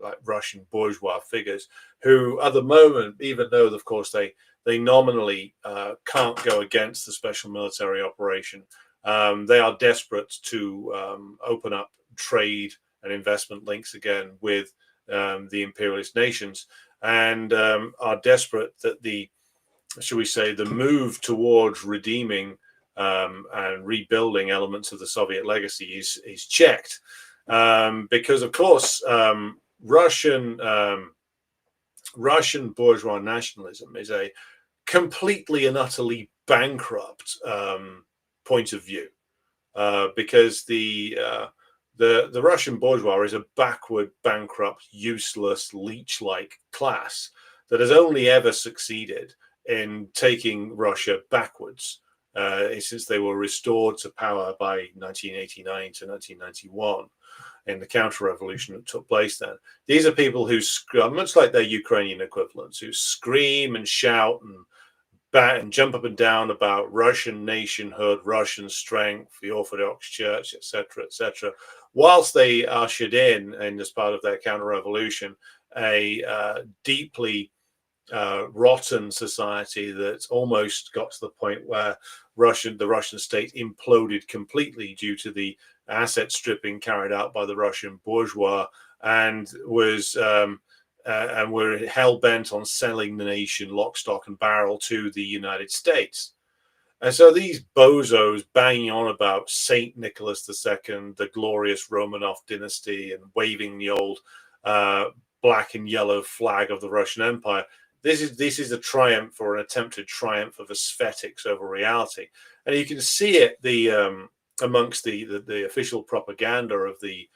[SPEAKER 4] like Russian bourgeois figures who, at the moment, even though, of course, they nominally can't go against the special military operation, they are desperate to open up trade and investment links again with the imperialist nations, and are desperate that shall we say, the move towards redeeming and rebuilding elements of the Soviet legacy is checked, because, of course, Russian bourgeois nationalism is a completely and utterly bankrupt point of view, because the Russian bourgeois is a backward, bankrupt, useless, leech-like class that has only ever succeeded in taking Russia backwards since they were restored to power by 1989 to 1991 in the counter-revolution that took place then. These are people who, much like their Ukrainian equivalents, who scream and shout and jump up and down about Russian nationhood, Russian strength, the Orthodox Church, etc., whilst they ushered in as part of their counter-revolution, a deeply rotten society that almost got to the point where the Russian state imploded completely due to the asset stripping carried out by the Russian bourgeois, and were hell bent on selling the nation lock, stock, and barrel to the United States. And so these bozos banging on about Saint Nicholas II, the glorious Romanov dynasty, and waving the old black and yellow flag of the Russian Empire. This is a triumph, or an attempted triumph, of aesthetics over reality, and you can see it amongst the official propaganda of the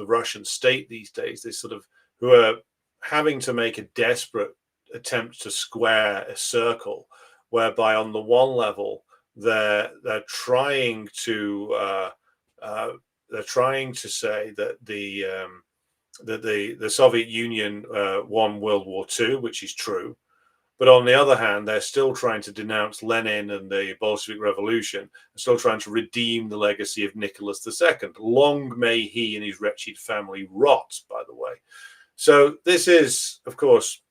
[SPEAKER 4] Russian state these days. They sort of, who are having to make a desperate attempt to square a circle, whereby on the one level they're trying to say that the Soviet Union won World War II, which is true. But on the other hand, they're still trying to denounce Lenin and the Bolshevik Revolution, and still trying to redeem the legacy of Nicholas II. Long may he and his wretched family rot, by the way. So this is, of course,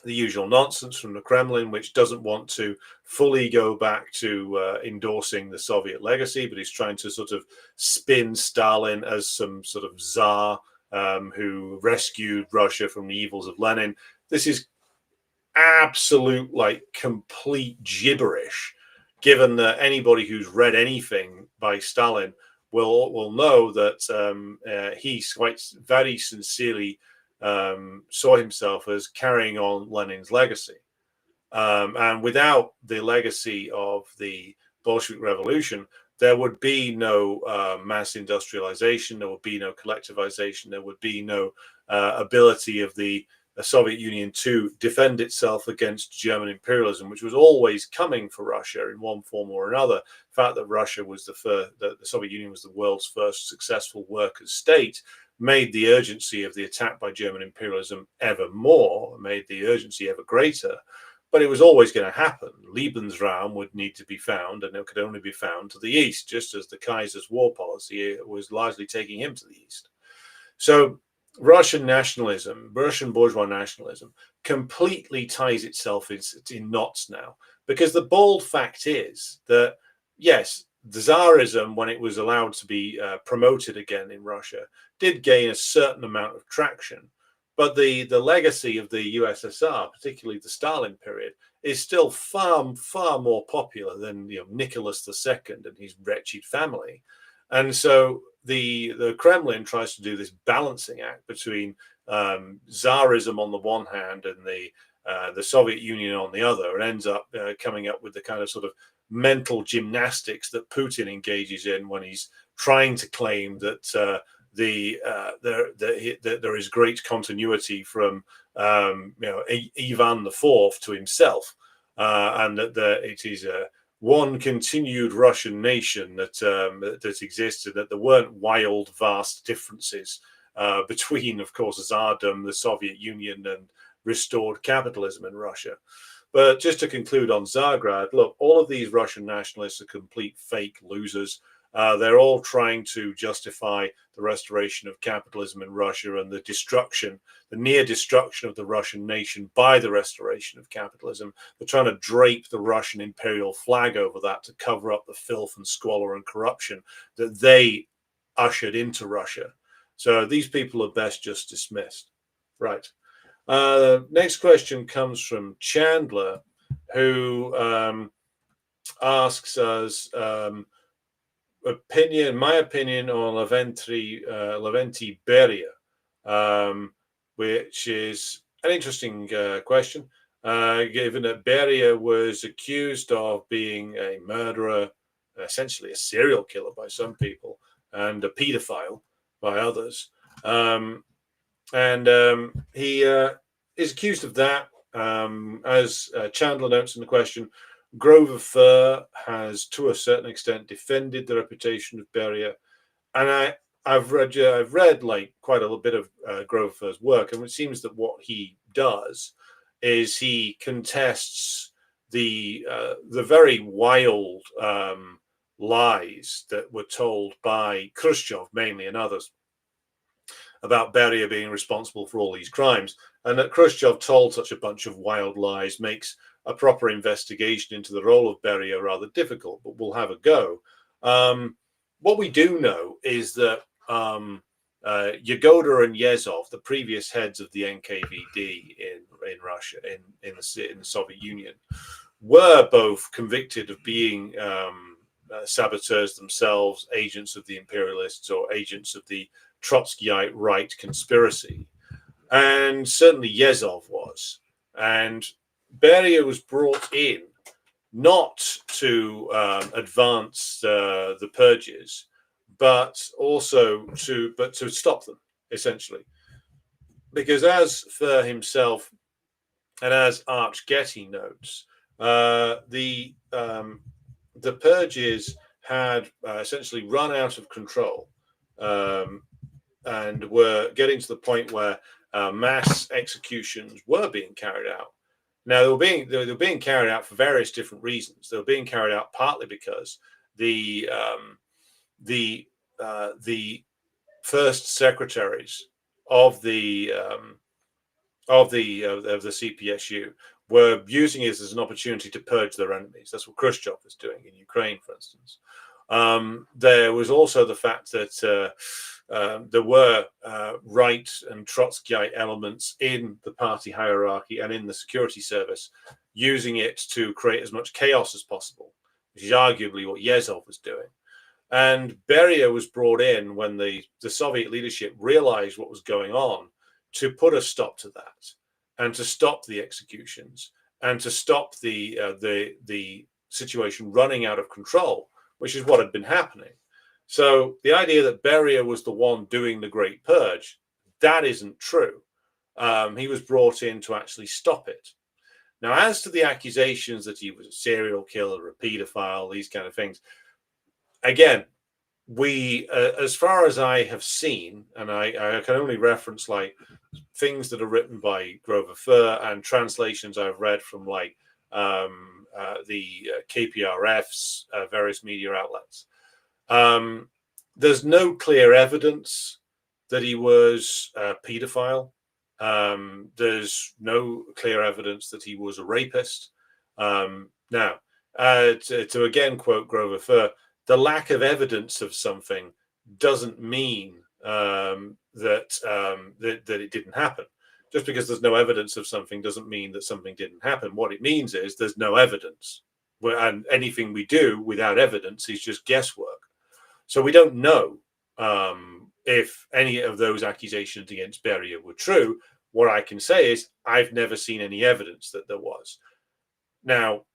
[SPEAKER 4] the usual nonsense from the Kremlin, which doesn't want to fully go back to endorsing the Soviet legacy, but is trying to sort of spin Stalin as some sort of czar who rescued Russia from the evils of Lenin. This is absolute, like, complete gibberish, given that anybody who's read anything by Stalin will know that he quite very sincerely saw himself as carrying on Lenin's legacy. And without the legacy of the Bolshevik Revolution, there would be no mass industrialization, there would be no collectivization, there would be no ability of the Soviet Union to defend itself against German imperialism, which was always coming for Russia in one form or another. The fact that Russia was the Soviet Union was the world's first successful workers' state made the urgency of the attack by German imperialism ever more, made the urgency ever greater. But it was always going to happen. Lebensraum would need to be found, and it could only be found to the east, just as the Kaiser's war policy was largely taking him to the east. So Russian nationalism, Russian bourgeois nationalism, completely ties itself in knots now, because the bald fact is that, yes, the Tsarism, when it was allowed to be promoted again in Russia, did gain a certain amount of traction. But the legacy of the USSR, particularly the Stalin period, is still far, far more popular than Nicholas II and his wretched family. And so the Kremlin tries to do this balancing act between Tsarism on the one hand and the Soviet Union on the other, and ends up coming up with the kind of sort of mental gymnastics that Putin engages in when he's trying to claim that there is great continuity from Ivan IV to himself, and that it is one continued Russian nation that existed, that there weren't wild, vast differences between, of course, Tsardom, the Soviet Union, and restored capitalism in Russia. But just to conclude on Tsargrad, look, all of these Russian nationalists are complete fake losers. They're all trying to justify the restoration of capitalism in Russia and the near destruction of the Russian nation by the restoration of capitalism. They're trying to drape the Russian imperial flag over that to cover up the filth and squalor and corruption that they ushered into Russia. So these people are best just dismissed. Right. Next question comes from Chandler, who asks us my opinion on Lavrentiy Beria, which is an interesting question, given that Beria was accused of being a murderer, essentially a serial killer by some people, and a paedophile by others. He is accused of that. As Chandler notes in the question, Grove of Fir has, to a certain extent, defended the reputation of Beria, and I've read like quite a little bit of Grove of Fir's work, and it seems that what he does is he contests the very wild lies that were told by Khrushchev mainly and others about Beria being responsible for all these crimes, and that Khrushchev told such a bunch of wild lies makes a proper investigation into the role of Beria rather difficult, but we'll have a go. What we do know is that Yagoda and Yezhov, the previous heads of the NKVD in Russia, in the Soviet Union, were both convicted of being saboteurs themselves, agents of the imperialists or agents of the Trotskyite right conspiracy. And certainly Yezhov was. And Beria was brought in not to advance the purges, but also to stop them, essentially. Because as Fir himself and as Arch Getty notes, the purges had essentially run out of control and were getting to the point where mass executions were being carried out. Now, they were being carried out for various different reasons. They were being carried out partly because the first secretaries of the CPSU were using it as an opportunity to purge their enemies. That's what Khrushchev was doing in Ukraine, for instance. There was also the fact that there were right and Trotskyite elements in the party hierarchy and in the security service, using it to create as much chaos as possible, which is arguably what Yezhov was doing. And Beria was brought in when the Soviet leadership realized what was going on, to put a stop to that, and to stop the executions, and to stop the situation running out of control, which is what had been happening. So the idea that Beria was the one doing the Great Purge, that isn't true. He was brought in to actually stop it. Now, as to the accusations that he was a serial killer, a paedophile, these kind of things, again, we, as far as I have seen, and I can only reference like things that are written by Grover Furr and translations I've read from like the KPRF's various media outlets. There's no clear evidence that he was a paedophile. There's no clear evidence that he was a rapist. Now, to again quote Grover Furr, the lack of evidence of something doesn't mean that it didn't happen. Just because there's no evidence of something doesn't mean that something didn't happen. What it means is there's no evidence. And anything we do without evidence is just guesswork. So we don't know if any of those accusations against Beria were true. What I can say is I've never seen any evidence that there was. Now,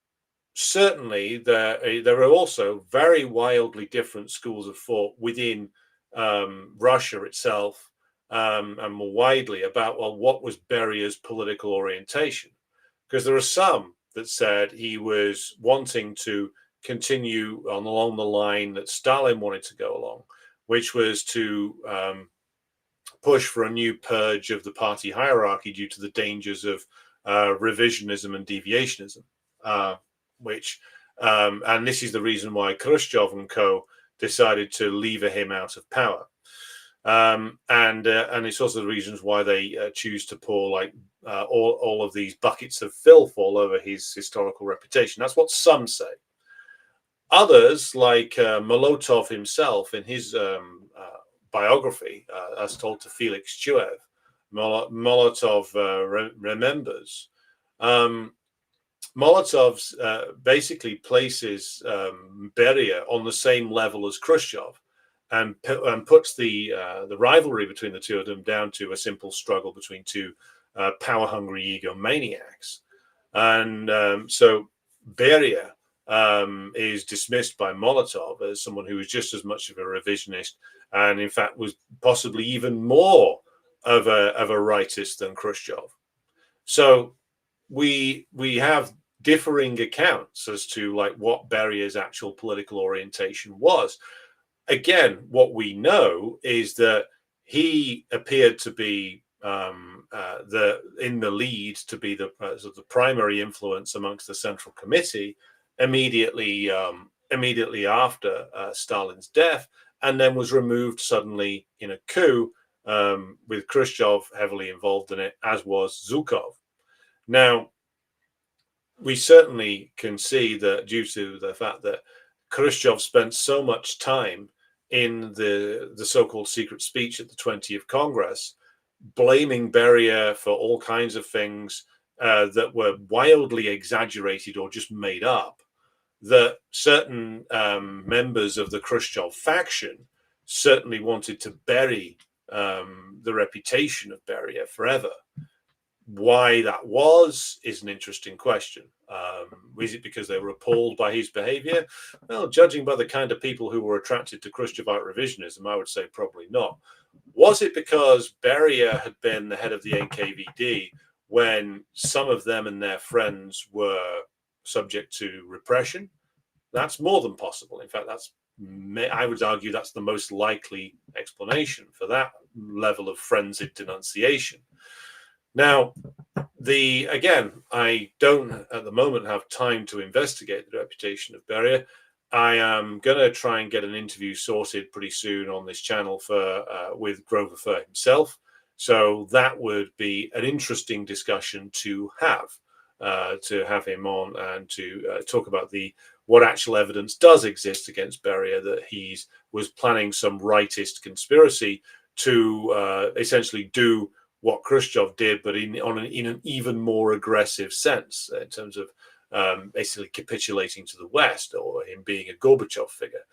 [SPEAKER 4] certainly there are also very wildly different schools of thought within Russia itself, and more widely about, well, what was Beria's political orientation? Because there are some that said he was wanting to continue along the line that Stalin wanted to go along, which was to push for a new purge of the party hierarchy due to the dangers of revisionism and deviationism, and this is the reason why Khrushchev and co. decided to lever him out of power. And it's also the reasons why they choose to pour like all of these buckets of filth all over his historical reputation. That's what some say. Others, like Molotov himself in his biography, as told to Felix Chuev, Molotov remembers. Molotov basically places Beria on the same level as Khrushchev, and puts the rivalry between the two of them down to a simple struggle between two power-hungry egomaniacs. And so Beria is dismissed by Molotov as someone who was just as much of a revisionist, and in fact was possibly even more of a rightist than Khrushchev. So we have differing accounts as to like what Beria's actual political orientation was. Again, what we know is that he appeared to be in the lead, to be the sort of primary influence amongst the Central Committee immediately after Stalin's death, and then was removed suddenly in a coup with Khrushchev heavily involved in it, as was Zhukov. Now, we certainly can see that due to the fact that Khrushchev spent so much time in the so-called secret speech at the 20th Congress, blaming Beria for all kinds of things that were wildly exaggerated or just made up, that certain members of the Khrushchev faction certainly wanted to bury the reputation of Beria forever. Why that was is an interesting question. Is it because they were appalled by his behavior? Well, judging by the kind of people who were attracted to Khrushchevite revisionism, I would say probably not. Was it because Beria had been the head of the NKVD when some of them and their friends were subject to repression? That's more than possible. In fact, I would argue that's the most likely explanation for that level of frenzied denunciation. Now, again, I don't at the moment have time to investigate the reputation of Beria. I am going to try and get an interview sorted pretty soon on this channel with Grover Furr himself So that would be an interesting discussion to have him on and to talk about what actual evidence does exist against Beria that he was planning some rightist conspiracy to essentially do what Khrushchev did, but in an even more aggressive sense in terms of basically capitulating to the West, or him being a Gorbachev figure.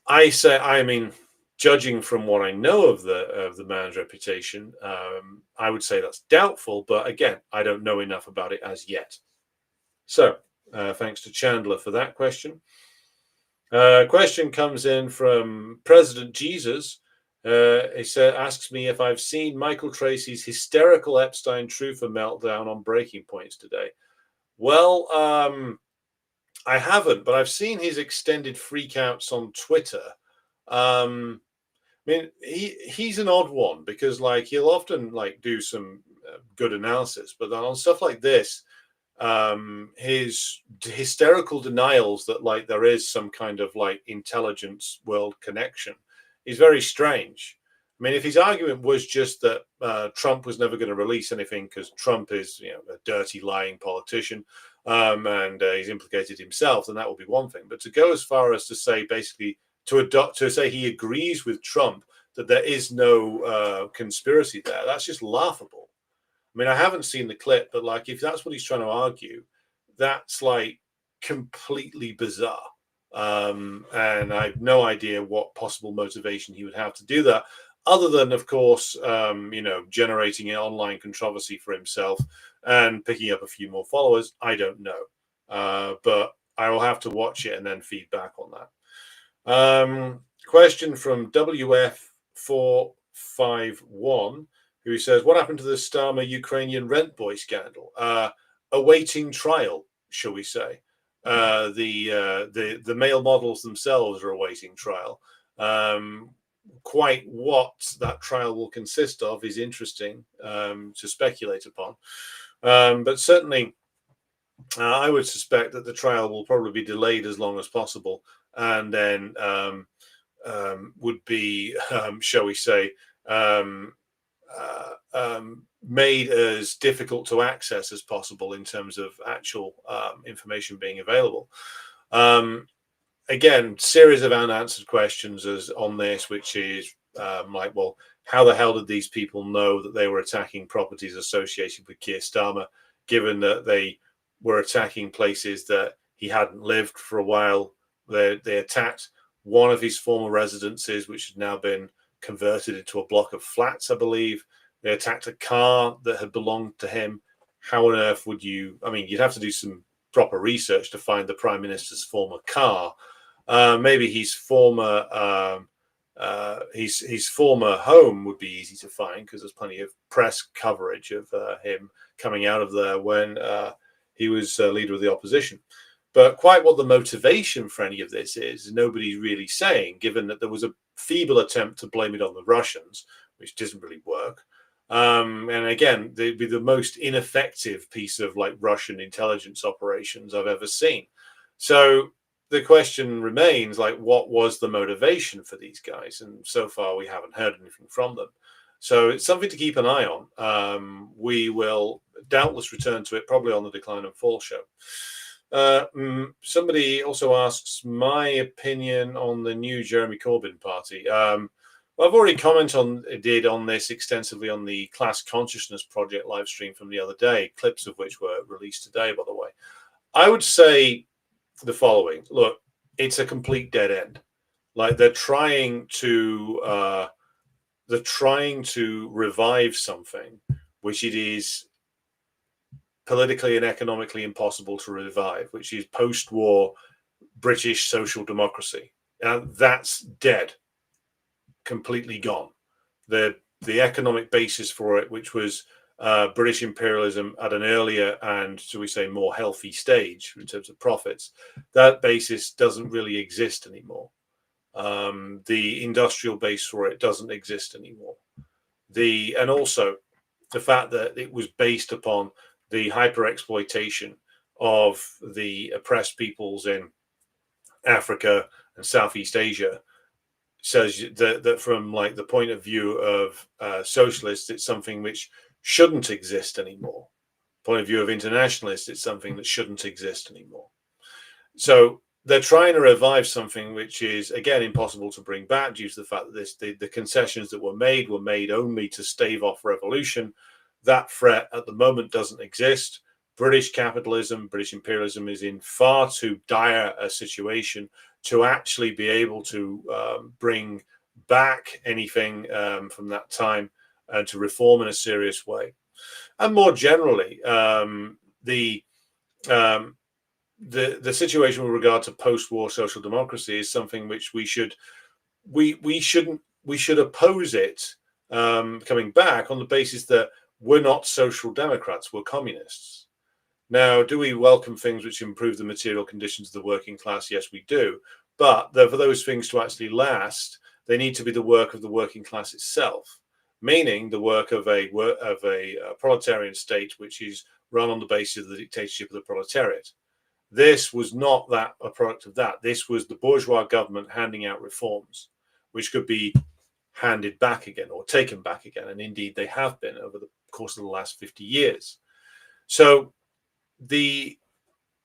[SPEAKER 4] I mean, judging from what I know of the man's reputation, I would say that's doubtful. But again, I don't know enough about it as yet. So, thanks to Chandler for that question. Question comes in from President Jesus. He asks me if I've seen Michael Tracy's hysterical Epstein truther meltdown on Breaking Points today. Well, I haven't, but I've seen his extended freakouts on Twitter. I mean, he's an odd one because, like, he'll often do some good analysis, but on stuff like this, his hysterical denials that there is some kind of intelligence world connection is very strange. I mean, if his argument was just that Trump was never going to release anything because Trump is, a dirty, lying politician, and he's implicated himself, then that would be one thing. But to go as far as to say, basically, to say he agrees with Trump that there is no conspiracy there, that's just laughable. I mean, I haven't seen the clip, but if that's what he's trying to argue, that's completely bizarre. And I have no idea what possible motivation he would have to do that, other than, of course, generating an online controversy for himself and picking up a few more followers. I don't know. But I will have to watch it and then feed back on that. Question from WF451, who says, what happened to the Starmer Ukrainian rent boy scandal? Awaiting trial, shall we say. The male models themselves are awaiting trial. Quite what that trial will consist of is interesting to speculate upon. But certainly, I would suspect that the trial will probably be delayed as long as possible, and then would be, shall we say, made as difficult to access as possible in terms of actual information being available. Again, series of unanswered questions on this, which is well, how the hell did these people know that they were attacking properties associated with Keir Starmer, given that they were attacking places that he hadn't lived for a while? They attacked one of his former residences, which had now been converted into a block of flats, I believe. They attacked a car that had belonged to him. How on earth would you? I mean, you'd have to do some proper research to find the Prime Minister's former car. Maybe his former home would be easy to find, because there's plenty of press coverage of him coming out of there when he was leader of the opposition. But quite what the motivation for any of this is, nobody's really saying, given that there was a feeble attempt to blame it on the Russians, which doesn't really work. And again, they'd be the most ineffective piece of Russian intelligence operations I've ever seen. So the question remains, what was the motivation for these guys? And so far, we haven't heard anything from them. So it's something to keep an eye on. We will doubtless return to it, probably on the Decline and Fall show. Somebody also asks my opinion on the new Jeremy Corbyn party. I've already commented on this extensively on the Class Consciousness Project live stream from the other day, clips of which were released today, by the way. I would say the following. Look, it's a complete dead end. They're trying to revive something which it is politically and economically impossible to revive, which is post-war British social democracy. And that's dead. Completely gone. The economic basis for it, which was British imperialism at an earlier and, shall we say, more healthy stage in terms of profits, that basis doesn't really exist anymore. The industrial base for it doesn't exist anymore. And also the fact that it was based upon the hyper exploitation of the oppressed peoples in Africa and Southeast Asia says that from like the point of view of socialists, it's something which shouldn't exist anymore. Point of view of internationalists, it's something that shouldn't exist anymore. So they're trying to revive something which is, again, impossible to bring back due to the fact that the concessions that were made only to stave off revolution. That threat at the moment doesn't exist. British capitalism, British imperialism is in far too dire a situation to actually be able to bring back anything from that time and to reform in a serious way. And more generally, the situation with regard to post-war social democracy is something which we should oppose it coming back on the basis that we're not social democrats, we're communists. Now, do we welcome things which improve the material conditions of the working class? Yes, we do. But for those things to actually last, they need to be the work of the working class itself, meaning the work of a proletarian state which is run on the basis of the dictatorship of the proletariat. This was not a product of that. This was the bourgeois government handing out reforms, which could be handed back again or taken back again. And indeed, they have been over the course of the last 50 years. So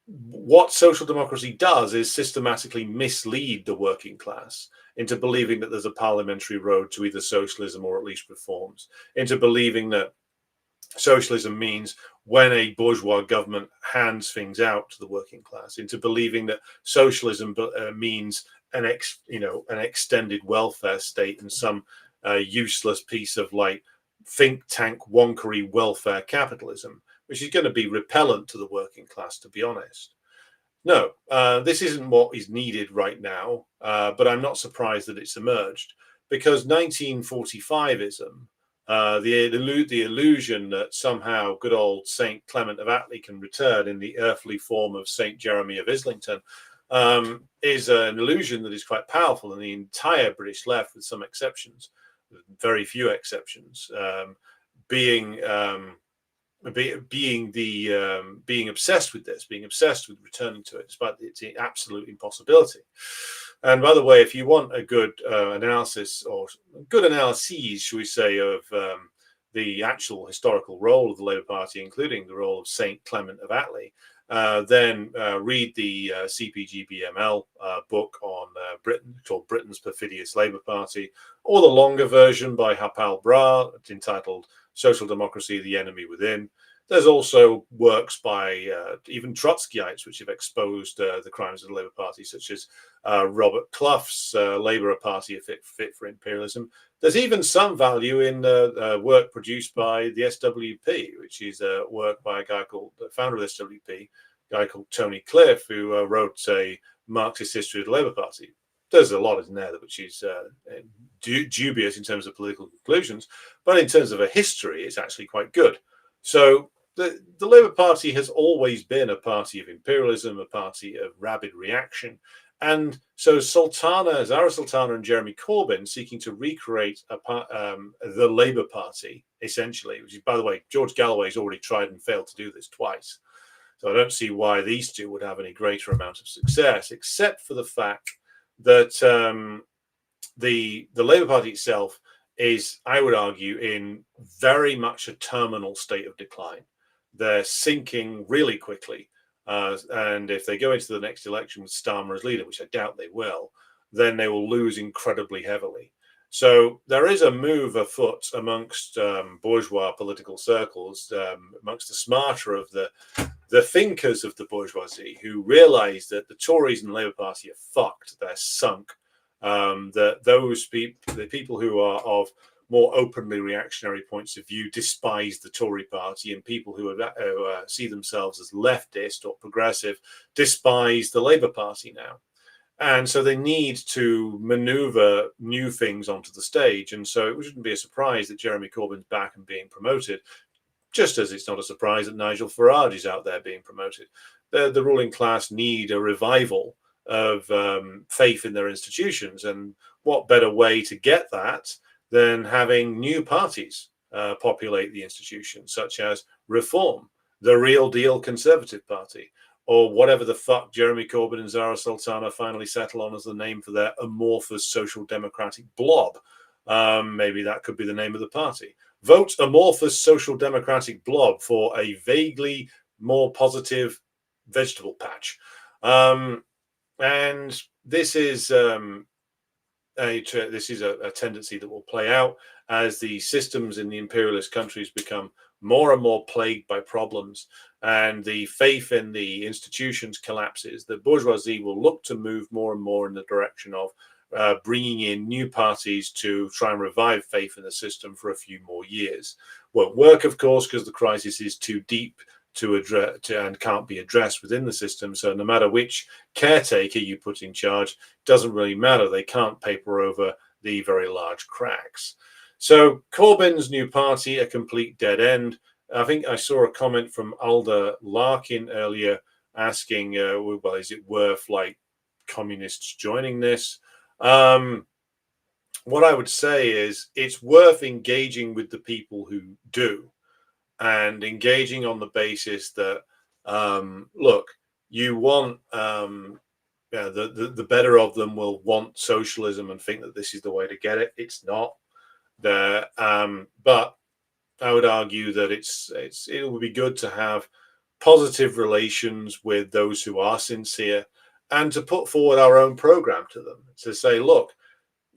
[SPEAKER 4] what social democracy does is systematically mislead the working class into believing that there's a parliamentary road to either socialism or at least reforms, into believing that socialism means when a bourgeois government hands things out to the working class, into believing that socialism means an extended welfare state and some useless piece of like think tank wonkery welfare capitalism, which is going to be repellent to the working class, to be honest. No, this isn't what is needed right now, but I'm not surprised that it's emerged, because 1945ism, the illusion that somehow good old St. Clement of Attlee can return in the earthly form of St. Jeremy of Islington, is an illusion that is quite powerful, and the entire British left, with some exceptions, very few exceptions, being obsessed with this, being obsessed with returning to it, despite its absolute impossibility. And by the way, if you want a good analysis, or good analyses, shall we say, of the actual historical role of the Labour Party, including the role of St. Clement of Attlee, then read the CPG-BML book on Britain, called Britain's Perfidious Labour Party, or the longer version by Hapal Bra, entitled Social Democracy, the Enemy Within. There's also works by even Trotskyites which have exposed the crimes of the Labour Party, such as Robert Clough's Labour Party Fit for Imperialism. There's even some value in work produced by the SWP, which is work by a guy called the founder of the SWP, a guy called Tony Cliff, who wrote a Marxist history of the Labour Party. There's a lot in there which is dubious in terms of political conclusions, but in terms of a history, it's actually quite good. So the Labour Party has always been a party of imperialism, a party of rabid reaction. And so Zara Sultana and Jeremy Corbyn seeking to recreate the Labour Party, essentially, which is, by the way, George Galloway's already tried and failed to do this twice. So I don't see why these two would have any greater amount of success, except for the fact that the Labour Party itself is, I would argue, in very much a terminal state of decline. They're sinking really quickly. And if they go into the next election with Starmer as leader, which I doubt they will, then they will lose incredibly heavily. So there is a move afoot amongst bourgeois political circles, amongst the smarter of the thinkers of the bourgeoisie, who realise that the Tories and the Labour Party are fucked, they're sunk. That those people, the people who are of more openly reactionary points of view, despise the Tory party, and people who see themselves as leftist or progressive despise the Labour Party now. And so they need to maneuver new things onto the stage. And so it wouldn't be a surprise that Jeremy Corbyn's back and being promoted, just as it's not a surprise that Nigel Farage is out there being promoted. The ruling class need a revival of faith in their institutions. And what better way to get that than having new parties populate the institutions, such as Reform, the Real Deal Conservative Party, or whatever the fuck Jeremy Corbyn and Zara Sultana finally settle on as the name for their amorphous social democratic blob. Maybe that could be the name of the party. Vote amorphous social democratic blob for a vaguely more positive vegetable patch. And this is a tendency that will play out as the systems in the imperialist countries become more and more plagued by problems, and the faith in the institutions collapses. The bourgeoisie will look to move more and more in the direction of bringing in new parties to try and revive faith in the system for a few more years. Won't work, of course, because the crisis is too deep to address and can't be addressed within the system. So no matter which caretaker you put in charge, doesn't really matter. They can't paper over the very large cracks. So Corbyn's new party, a complete dead end. I think I saw a comment from Alda Larkin earlier asking, well, is it worth like communists joining this? What I would say is it's worth engaging with the people who do, and engaging on the basis that, look, you want the better of them will want socialism and think that this is the way to get it. It's not. But I would argue that it would be good to have positive relations with those who are sincere, and to put forward our own program to them, to say, look,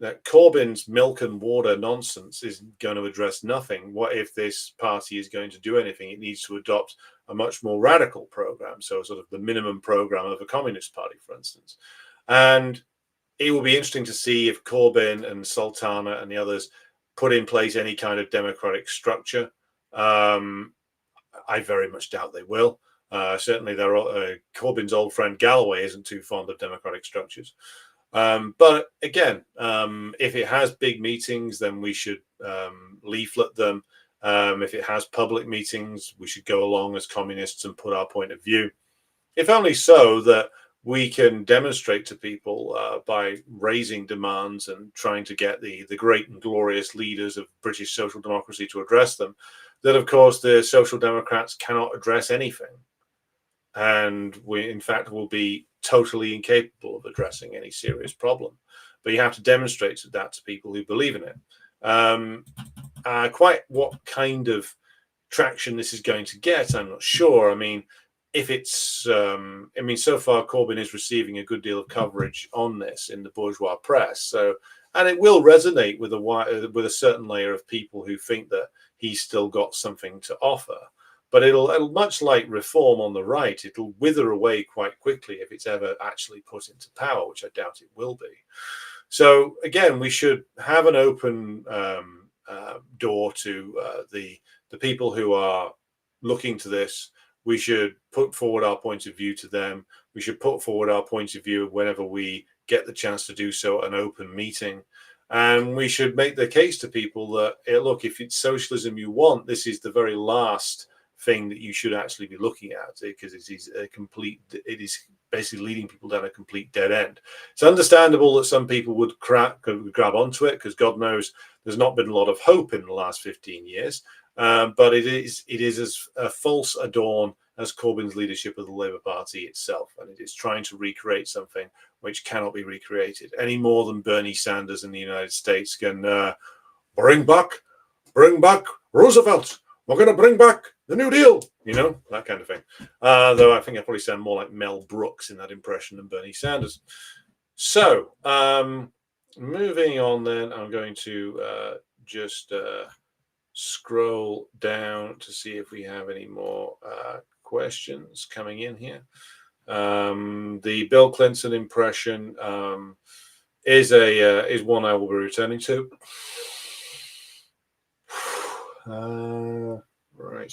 [SPEAKER 4] that Corbyn's milk and water nonsense is going to address nothing. What if this party is going to do anything? It needs to adopt a much more radical program, so sort of the minimum program of a communist party, for instance. And it will be interesting to see if Corbyn and Sultana and the others put in place any kind of democratic structure. I very much doubt they will. Certainly, Corbyn's old friend Galloway isn't too fond of democratic structures. But again, if it has big meetings, then we should leaflet them. If it has public meetings, we should go along as communists and put our point of view. If only so that we can demonstrate to people by raising demands and trying to get the great and glorious leaders of British social democracy to address them, that of course the Social Democrats cannot address anything. And we, in fact, will be totally incapable of addressing any serious problem. But you have to demonstrate that to people who believe in it. Quite what kind of traction this is going to get, I'm not sure. I mean, if it's, so far Corbyn is receiving a good deal of coverage on this in the bourgeois press. So, and it will resonate with a certain layer of people who think that he's still got something to offer. But it'll much like reform on the right, it'll wither away quite quickly if it's ever actually put into power, which I doubt it will be. So again, we should have an open door to the people who are looking to this. We should put forward our point of view to them. We should put forward our point of view whenever we get the chance to do so at an open meeting. And we should make the case to people that, look, if it's socialism you want, this is the very last thing that you should actually be looking at, because it is basically leading people down a complete dead end. It's understandable that some people would grab onto it, because God knows there's not been a lot of hope in the last 15 years. But it is as false a dawn as Corbyn's leadership of the Labour Party itself, and it is trying to recreate something which cannot be recreated any more than Bernie Sanders in the United States can bring back Roosevelt. We're going to bring back the New Deal, that kind of thing. Though I think I probably sound more like Mel Brooks in that impression than Bernie Sanders. So, moving on then, I'm going to just scroll down to see if we have any more questions coming in here. The Bill Clinton impression is one I will be returning to. Right.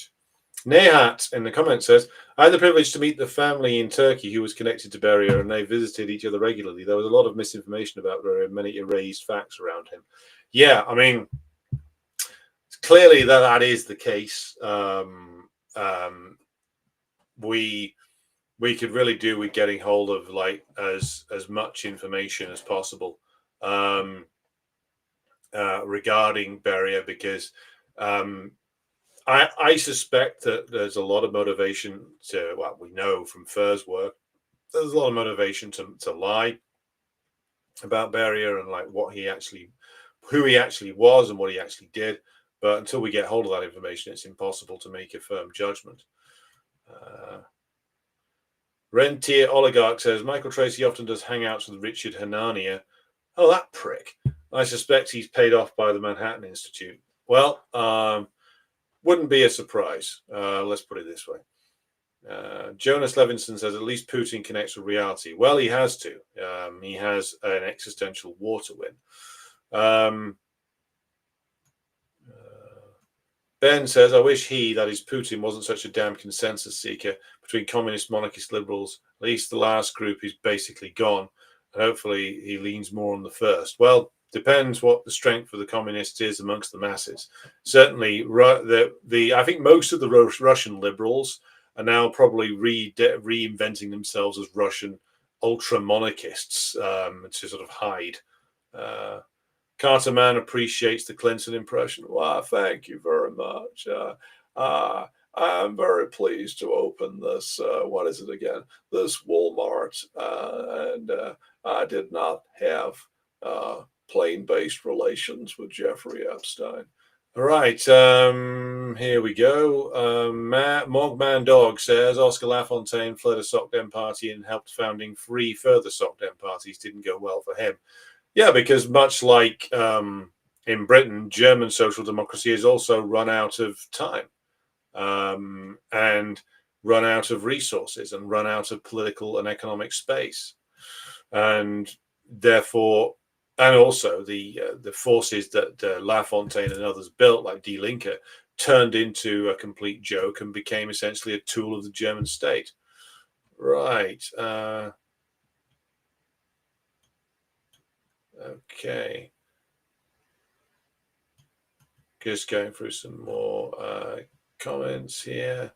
[SPEAKER 4] Nehat in the comments says, I had the privilege to meet the family in Turkey who was connected to Beria, and they visited each other regularly. There was a lot of misinformation about Beria and many erased facts around him. Yeah, I mean, clearly that is the case. We could really do with getting hold of like as much information as possible regarding Beria, because I suspect that there's a lot of motivation to, well, we know from Fur's work, there's a lot of motivation to lie about Beria and like who he actually was and what he actually did. But until we get hold of that information, it's impossible to make a firm judgment. Rentier Oligarch says Michael Tracy often does hangouts with Richard Hanania. Oh, that prick. I suspect he's paid off by the Manhattan Institute. Well, wouldn't be a surprise. Let's put it this way. Jonas Levinson says at least Putin connects with reality. Well, he has to. He has an existential war to win. Ben says, I wish that is Putin, wasn't such a damn consensus seeker between communist, monarchist, liberals. At least the last group is basically gone. And hopefully he leans more on the first. Well, depends what the strength of the communists is amongst the masses. Certainly, I think most of the Russian liberals are now probably reinventing themselves as Russian ultra-monarchists to sort of hide. Carter Man appreciates the Clinton impression. Wow, thank you very much. I'm very pleased to open this, what is it again? This Walmart. And I did not have plane-based relations with Jeffrey Epstein. All right, here we go. Mogman Dog says Oscar Lafontaine fled a SOCDEM party and helped founding 3 further SOCDEM parties. Didn't go well for him. Yeah, because much like in Britain, German social democracy has also run out of time and run out of resources and run out of political and economic space. And therefore, and also the forces that Lafontaine and others built, like Die Linke, turned into a complete joke and became essentially a tool of the German state. Right. Okay. Just going through some more comments here.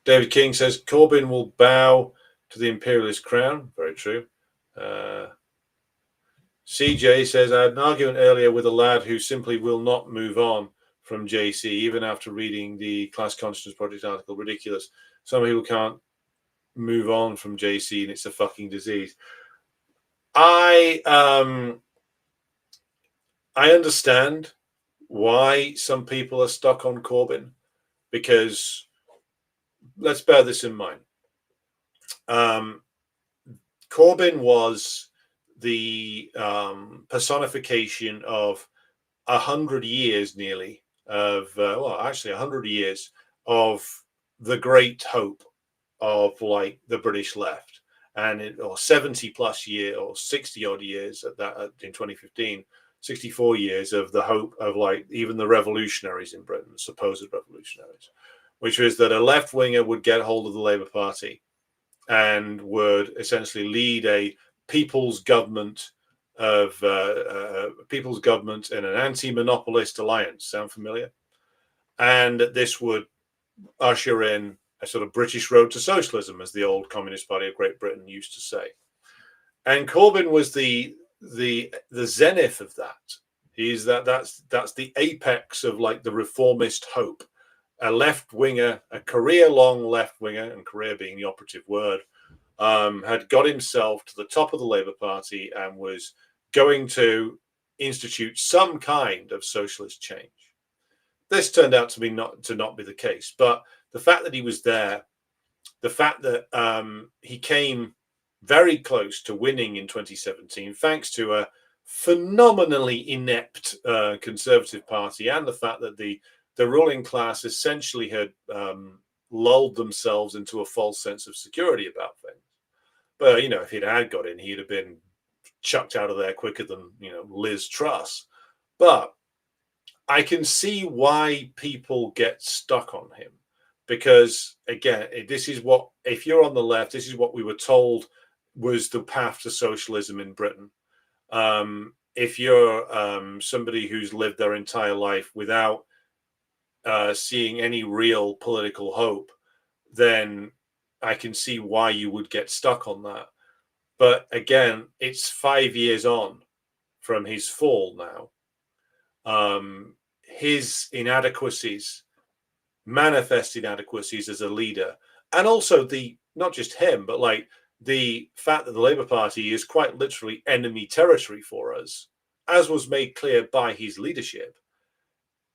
[SPEAKER 4] David King says Corbyn will bow to the imperialist crown. Very true. CJ says I had an argument earlier with a lad who simply will not move on from JC even after reading the Class Consciousness Project article. Ridiculous. Some people can't move on from JC and it's a fucking disease. I understand why some people are stuck on Corbyn, because let's bear this in mind. Corbyn was the personification of 100 years nearly of, well, actually 100 years of the great hope of like the British left, and or 70 plus year or 60 odd years at that in 2015, 64 years of the hope of like even the revolutionaries in Britain, the supposed revolutionaries, which was that a left winger would get hold of the Labour Party and would essentially lead a people's government of people's government in an anti-monopolist alliance. Sound familiar? And this would usher in a sort of British road to socialism, as the old Communist Party of Great Britain used to say. And Corbyn was the zenith of that. He's that's the apex of like the reformist hope. A left winger, a career-long left winger, and career being the operative word, had got himself to the top of the Labour Party and was going to institute some kind of socialist change. This turned out to be not be the case, but the fact that he was there, the fact that he came very close to winning in 2017, thanks to a phenomenally inept Conservative Party, and the fact that the ruling class essentially had lulled themselves into a false sense of security about things. But, you know, if he'd had got in, he'd have been chucked out of there quicker than, you know, Liz Truss. But I can see why people get stuck on him. Because, again, this is what, if you're on the left, this is what we were told was the path to socialism in Britain. If you're somebody who's lived their entire life without seeing any real political hope, then I can see why you would get stuck on that. But again, it's 5 years on from his fall now, his inadequacies, manifest inadequacies as a leader, and also not just him, but like the fact that the Labour Party is quite literally enemy territory for us, as was made clear by his leadership,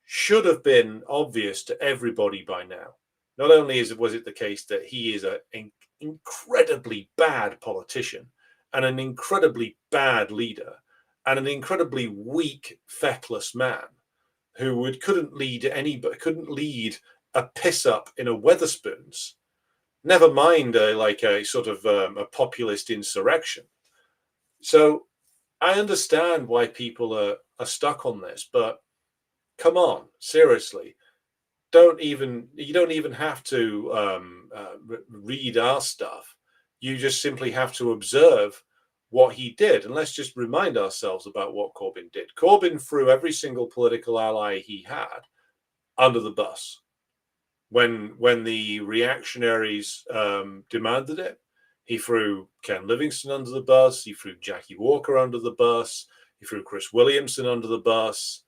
[SPEAKER 4] should have been obvious to everybody by now. Not only was it the case that he is an incredibly bad politician and an incredibly bad leader and an incredibly weak, feckless man who couldn't lead a piss up in a Wetherspoons, never mind a sort of a populist insurrection. So I understand why people are stuck on this, but come on, seriously. You don't even have to read our stuff. You just simply have to observe what he did. And let's just remind ourselves about what Corbyn did. Corbyn threw every single political ally he had under the bus when the reactionaries demanded it. He threw Ken Livingstone under the bus. He threw Jackie Walker under the bus. He threw Chris Williamson under the bus.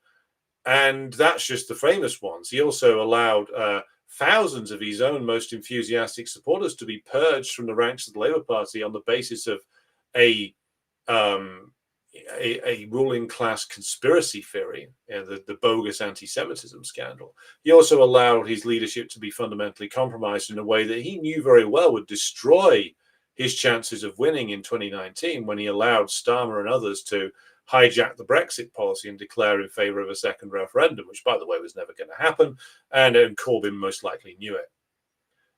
[SPEAKER 4] And that's just the famous ones. He also allowed thousands of his own most enthusiastic supporters to be purged from the ranks of the Labour Party on the basis of a ruling class conspiracy theory, the bogus anti-Semitism scandal. He also allowed his leadership to be fundamentally compromised in a way that he knew very well would destroy his chances of winning in 2019 when he allowed Starmer and others to hijack the Brexit policy and declare in favour of a second referendum, which, by the way, was never going to happen, and Corbyn most likely knew it.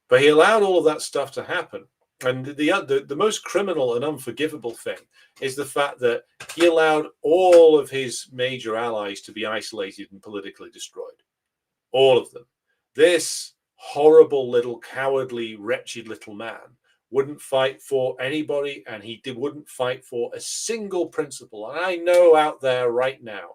[SPEAKER 4] But he allowed all of that stuff to happen. And the most criminal and unforgivable thing is the fact that he allowed all of his major allies to be isolated and politically destroyed. All of them. This horrible little, cowardly, wretched little man wouldn't fight for anybody, and he wouldn't fight for a single principle. And I know out there right now,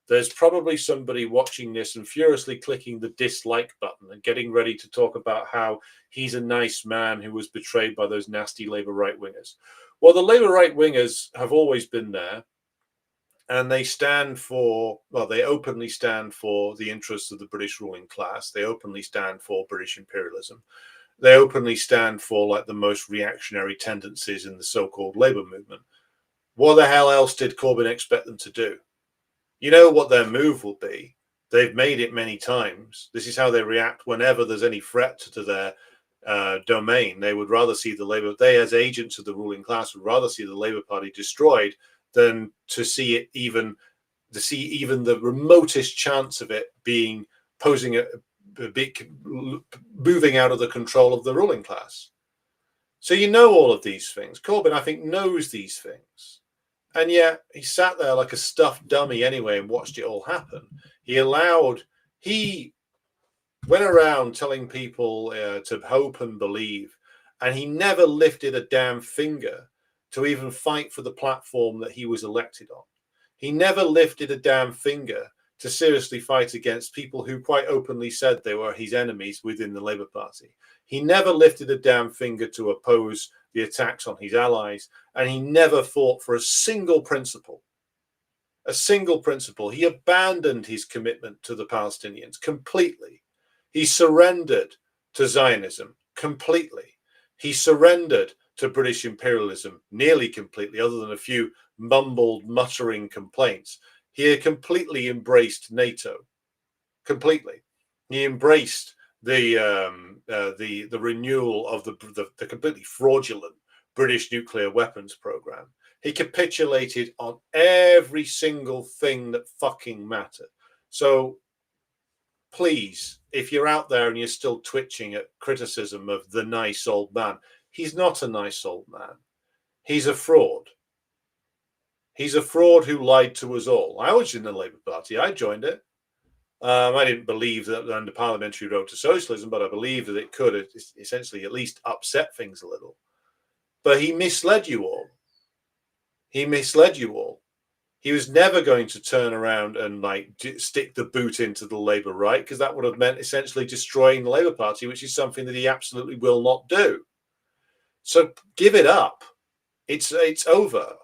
[SPEAKER 4] there's probably somebody watching this and furiously clicking the dislike button and getting ready to talk about how he's a nice man who was betrayed by those nasty Labour right-wingers. Well, the Labour right-wingers have always been there, and they openly stand for the interests of the British ruling class. They openly stand for British imperialism. They openly stand for like the most reactionary tendencies in the so-called Labour movement. What the hell else did Corbyn expect them to do? You know what their move will be. They've made it many times. This is how they react whenever there's any threat to their domain. They would rather see they as agents of the ruling class would rather see the Labour Party destroyed than to see even the remotest chance of it posing a big moving out of the control of the ruling class. So you know all of these things. Corbyn, I think, knows these things. And yet he sat there like a stuffed dummy anyway and watched it all happen. He went around telling people to hope and believe, and he never lifted a damn finger to even fight for the platform that he was elected on. He never lifted a damn finger to seriously fight against people who quite openly said they were his enemies within the Labour Party. He never lifted a damn finger to oppose the attacks on his allies, and he never fought for a single principle. A single principle. He abandoned his commitment to the Palestinians completely. He surrendered to Zionism completely. He surrendered to British imperialism nearly completely, other than a few mumbled, muttering complaints. He completely embraced NATO. Completely. He embraced the renewal of the completely fraudulent British nuclear weapons program. He capitulated on every single thing that fucking mattered. So please, if you're out there and you're still twitching at criticism of the nice old man, he's not a nice old man. He's a fraud. He's a fraud who lied to us all. I was in the Labour Party. I joined it. I didn't believe that under parliamentary road to socialism, but I believe that it could essentially at least upset things a little. But he misled you all. He misled you all. He was never going to turn around and stick the boot into the Labour right, because that would have meant essentially destroying the Labour Party, which is something that he absolutely will not do. So give it up. It's over.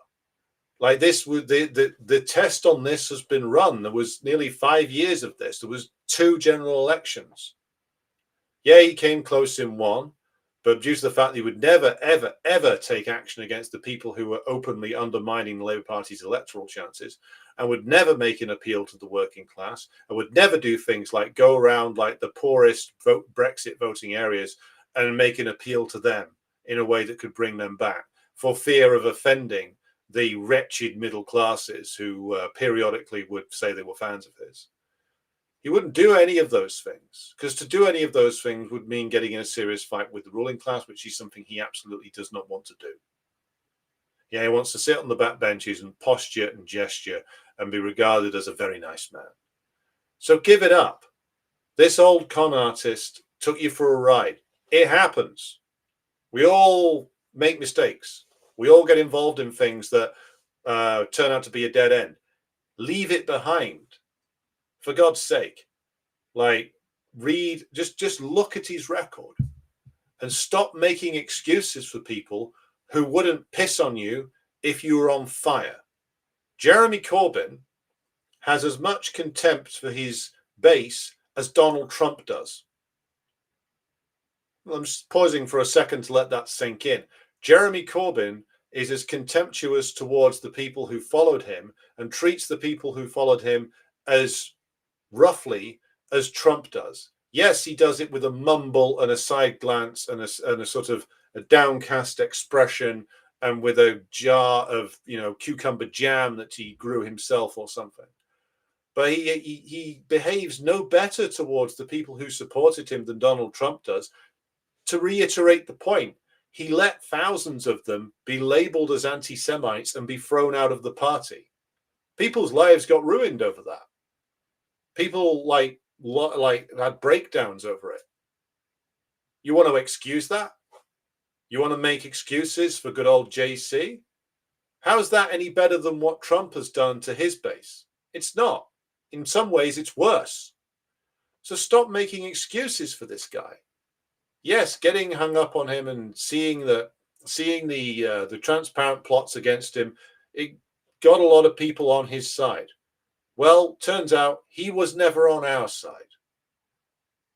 [SPEAKER 4] Like this, the test on this has been run. There was nearly 5 years of this. There was 2 general elections. Yeah, he came close in one, but due to the fact that he would never, ever, ever take action against the people who were openly undermining the Labour Party's electoral chances, and would never make an appeal to the working class, and would never do things like go around like the poorest Brexit voting areas and make an appeal to them in a way that could bring them back, for fear of offending the wretched middle classes who periodically would say they were fans of his. He wouldn't do any of those things, because to do any of those things would mean getting in a serious fight with the ruling class, which is something he absolutely does not want to do. Yeah, he wants to sit on the back benches and posture and gesture and be regarded as a very nice man. So give it up. This old con artist took you for a ride. It happens. We all make mistakes. We all get involved in things that turn out to be a dead end. Leave it behind. For God's sake, like, read, just look at his record and stop making excuses for people who wouldn't piss on you if you were on fire. Jeremy Corbyn has as much contempt for his base as Donald Trump does. I'm just pausing for a second to let that sink in. Jeremy Corbyn is as contemptuous towards the people who followed him and treats the people who followed him as roughly as Trump does. Yes, he does it with a mumble and a side glance and a sort of a downcast expression, and with a jar of, cucumber jam that he grew himself or something. But he behaves no better towards the people who supported him than Donald Trump does. To reiterate the point, he let thousands of them be labeled as anti-Semites and be thrown out of the party. People's lives got ruined over that. People like had breakdowns over it. You want to excuse that? You want to make excuses for good old JC? How's that any better than what Trump has done to his base? It's not. In some ways, it's worse. So stop making excuses for this guy. Yes, getting hung up on him and seeing the transparent plots against him, it got a lot of people on his side. Well, turns out he was never on our side.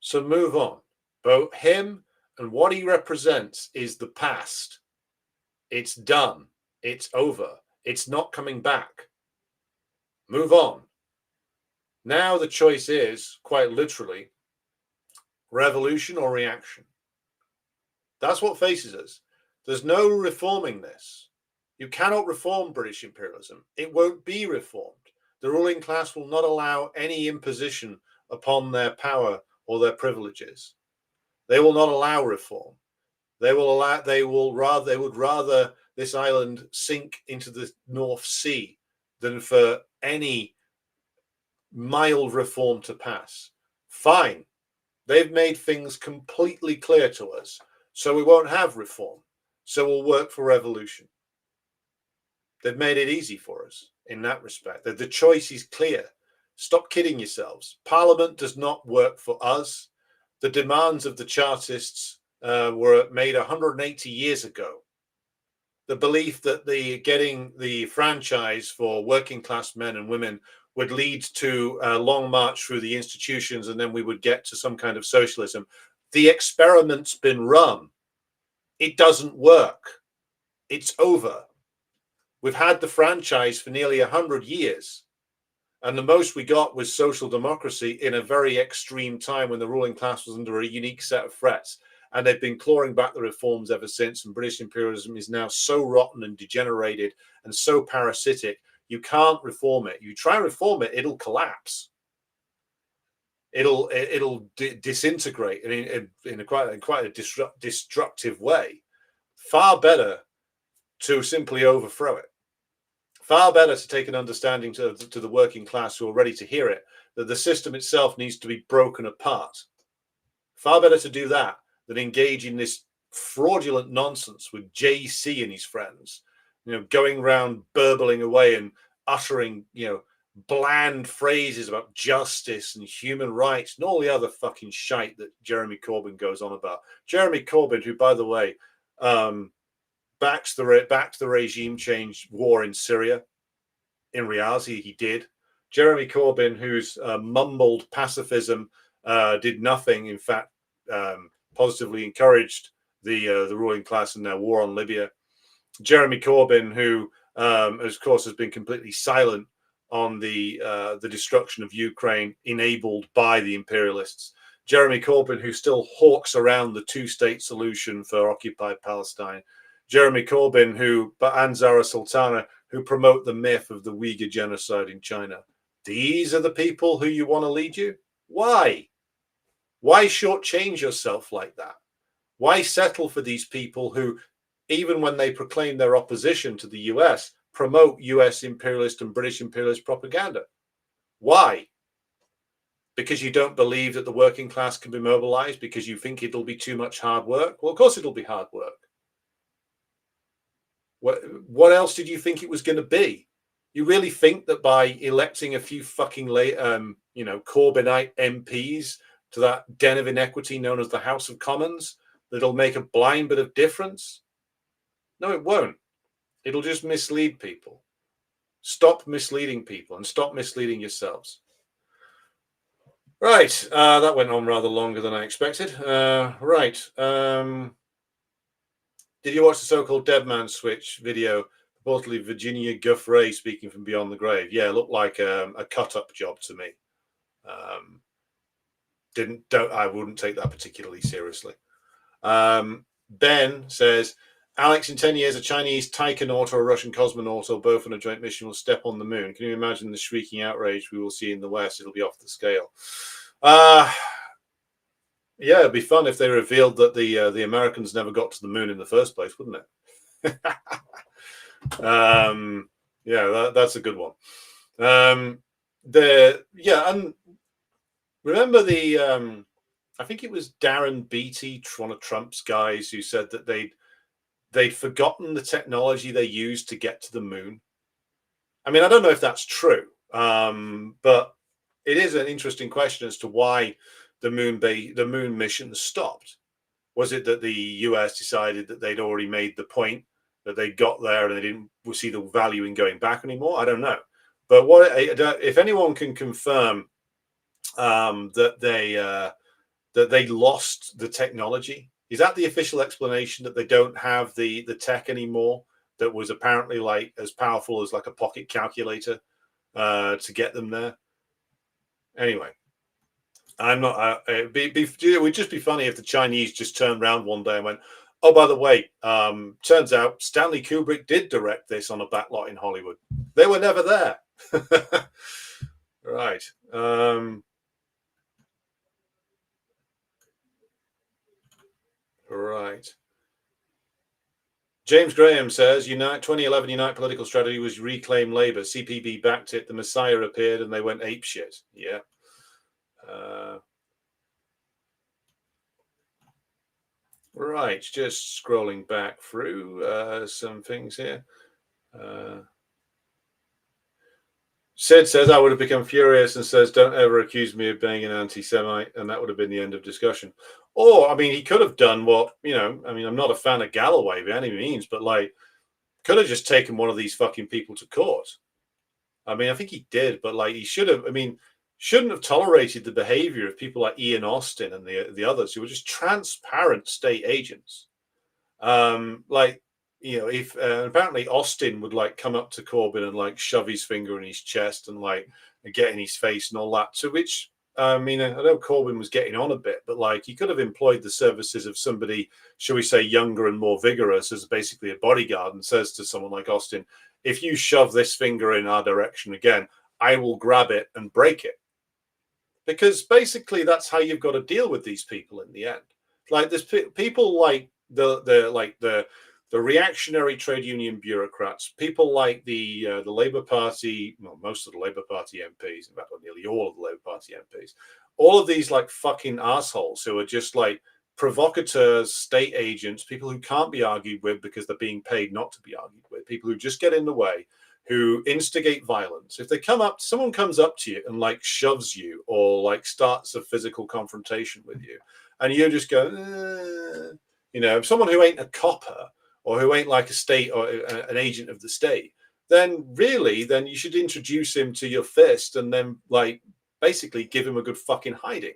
[SPEAKER 4] So move on. Both him and what he represents is the past. It's done. It's over. It's not coming back. Move on. Now the choice is, quite literally, revolution or reaction. That's what faces us. There's no reforming this. You cannot reform British imperialism. It won't be reformed. The ruling class will not allow any imposition upon their power or their privileges. They will not allow reform. They would rather this island sink into the North Sea than for any mild reform to pass. Fine. They've made things completely clear to us, so we won't have reform. So we'll work for revolution. They've made it easy for us in that respect. The choice is clear. Stop kidding yourselves. Parliament does not work for us. The demands of the Chartists were made 180 years ago. The belief that getting the franchise for working class men and women would lead to a long march through the institutions and then we would get to some kind of socialism. The experiment's been run. It doesn't work. It's over. We've had the franchise for nearly 100 years. And the most we got was social democracy in a very extreme time when the ruling class was under a unique set of threats. And they've been clawing back the reforms ever since. And British imperialism is now so rotten and degenerated and so parasitic, you can't reform it. You try and reform it, it'll collapse. It'll disintegrate in quite a destructive way. Far better to simply overthrow it. Far better to take an understanding to the working class who are ready to hear it, that the system itself needs to be broken apart. Far better to do that than engage in this fraudulent nonsense with JC and his friends, going around burbling away and uttering, bland phrases about justice and human rights and all the other fucking shite that Jeremy Corbyn goes on about. Jeremy Corbyn, who, by the way, backs the regime change war in Syria. in reality, he did. Jeremy Corbyn, whose mumbled pacifism did nothing, in fact, positively encouraged the ruling class in their war on Libya. Jeremy Corbyn, who, of course, has been completely silent on the destruction of Ukraine enabled by the imperialists. Jeremy Corbyn, who still hawks around the two-state solution for occupied Palestine. Jeremy Corbyn, and Zara Sultana, who promote the myth of the Uyghur genocide in China. These are the people who you want to lead you? Why? Why shortchange yourself like that? Why settle for these people who, even when they proclaim their opposition to the US, promote US imperialist and British imperialist propaganda? Why? Because you don't believe that the working class can be mobilized? Because you think it'll be too much hard work? Well, of course it'll be hard work. What else did you think it was going to be? You really think that by electing a few fucking Corbynite MPs to that den of inequity known as the House of Commons, that it'll make a blind bit of difference? No, it won't. It'll just mislead people. Stop misleading people and stop misleading yourselves. Right. That went on rather longer than I expected. Right. Did you watch the so-called Dead Man Switch video? Reportedly Virginia Guffray speaking from beyond the grave. Yeah, it looked like a cut-up job to me. I wouldn't take that particularly seriously. Ben says, Alex, in 10 years, a Chinese taikonaut or a Russian cosmonaut or both on a joint mission will step on the moon. Can you imagine the shrieking outrage we will see in the West? It'll be off the scale. Yeah, it'd be fun if they revealed that the Americans never got to the moon in the first place, wouldn't it? Yeah, that's a good one. And remember I think it was Darren Beattie, one of Trump's guys, who said that they'd forgotten the technology they used to get to the moon. I mean, I don't know if that's true, but it is an interesting question as to why the moon mission stopped. Was it that the US decided that they'd already made the point, that they got there and they didn't see the value in going back anymore? I don't know. But if anyone can confirm that they lost the technology, is that the official explanation, that they don't have the tech anymore that was apparently like as powerful as like a pocket calculator to get them there? Anyway, I'm not. It would just be funny if the Chinese just turned around one day and went, "Oh, by the way, turns out Stanley Kubrick did direct this on a backlot in Hollywood. They were never there." Right. Right. James Graham says, 2011 Unite political strategy was reclaim Labour. CPB backed it. The Messiah appeared and they went apeshit. Yeah. Right. Just scrolling back through some things here. Sid says, I would have become furious and says, don't ever accuse me of being an anti-Semite. And that would have been the end of discussion. Or, I mean, he could have done what, I'm not a fan of Galloway by any means, but could have just taken one of these fucking people to court. I mean, I think he did, but he should have, shouldn't have tolerated the behavior of people like Ian Austin and the others who were just transparent state agents. If apparently Austin would come up to Corbyn and shove his finger in his chest and get in his face and all that, to which I know Corbyn was getting on a bit, but he could have employed the services of somebody, shall we say, younger and more vigorous as basically a bodyguard, and says to someone like Austin, if you shove this finger in our direction again, I will grab it and break it. Because basically that's how you've got to deal with these people in the end. There's people like the reactionary trade union bureaucrats, people like the Labour Party, well, most of the Labour Party MPs, in fact, nearly all of the Labour Party MPs, all of these fucking assholes who are just provocateurs, state agents, people who can't be argued with because they're being paid not to be argued with, people who just get in the way, who instigate violence. If they someone comes up to you and shoves you or starts a physical confrontation with you, and you just go, someone who ain't a copper or who ain't a state or an agent of the state, then you should introduce him to your fist and then like basically give him a good fucking hiding,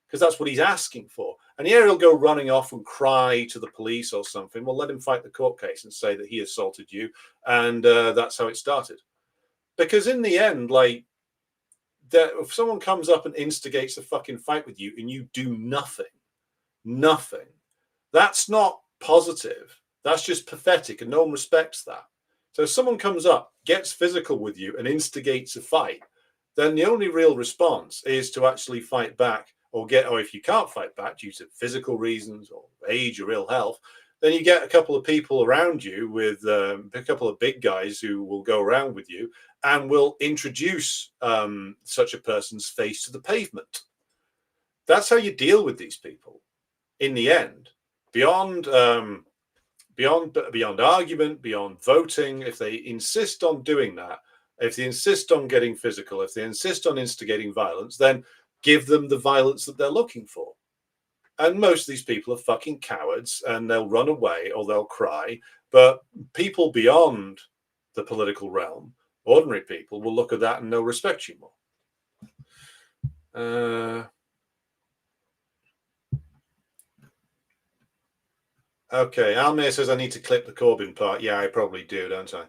[SPEAKER 4] because that's what he's asking for. And yeah, he'll go running off and cry to the police or something. Well, let him fight the court case and say that he assaulted you, and that's how it started. Because in the end, like, if someone comes up and instigates a fucking fight with you and you do nothing, that's not positive. That's just pathetic, and no one respects that. So if someone comes up, gets physical with you, and instigates a fight, then the only real response is to actually fight back, or if you can't fight back due to physical reasons or age or ill health, then you get a couple of people around you with a couple of big guys who will go around with you and will introduce such a person's face to the pavement. That's how you deal with these people in the end. Beyond argument, beyond voting, if they insist on doing that, if they insist on getting physical, if they insist on instigating violence, then give them the violence that they're looking for. And most of these people are fucking cowards, and they'll run away or they'll cry. But people beyond the political realm, ordinary people, will look at that and they'll respect you more. Okay, Almir says I need to clip the Corbyn part. Yeah, I probably do, don't I?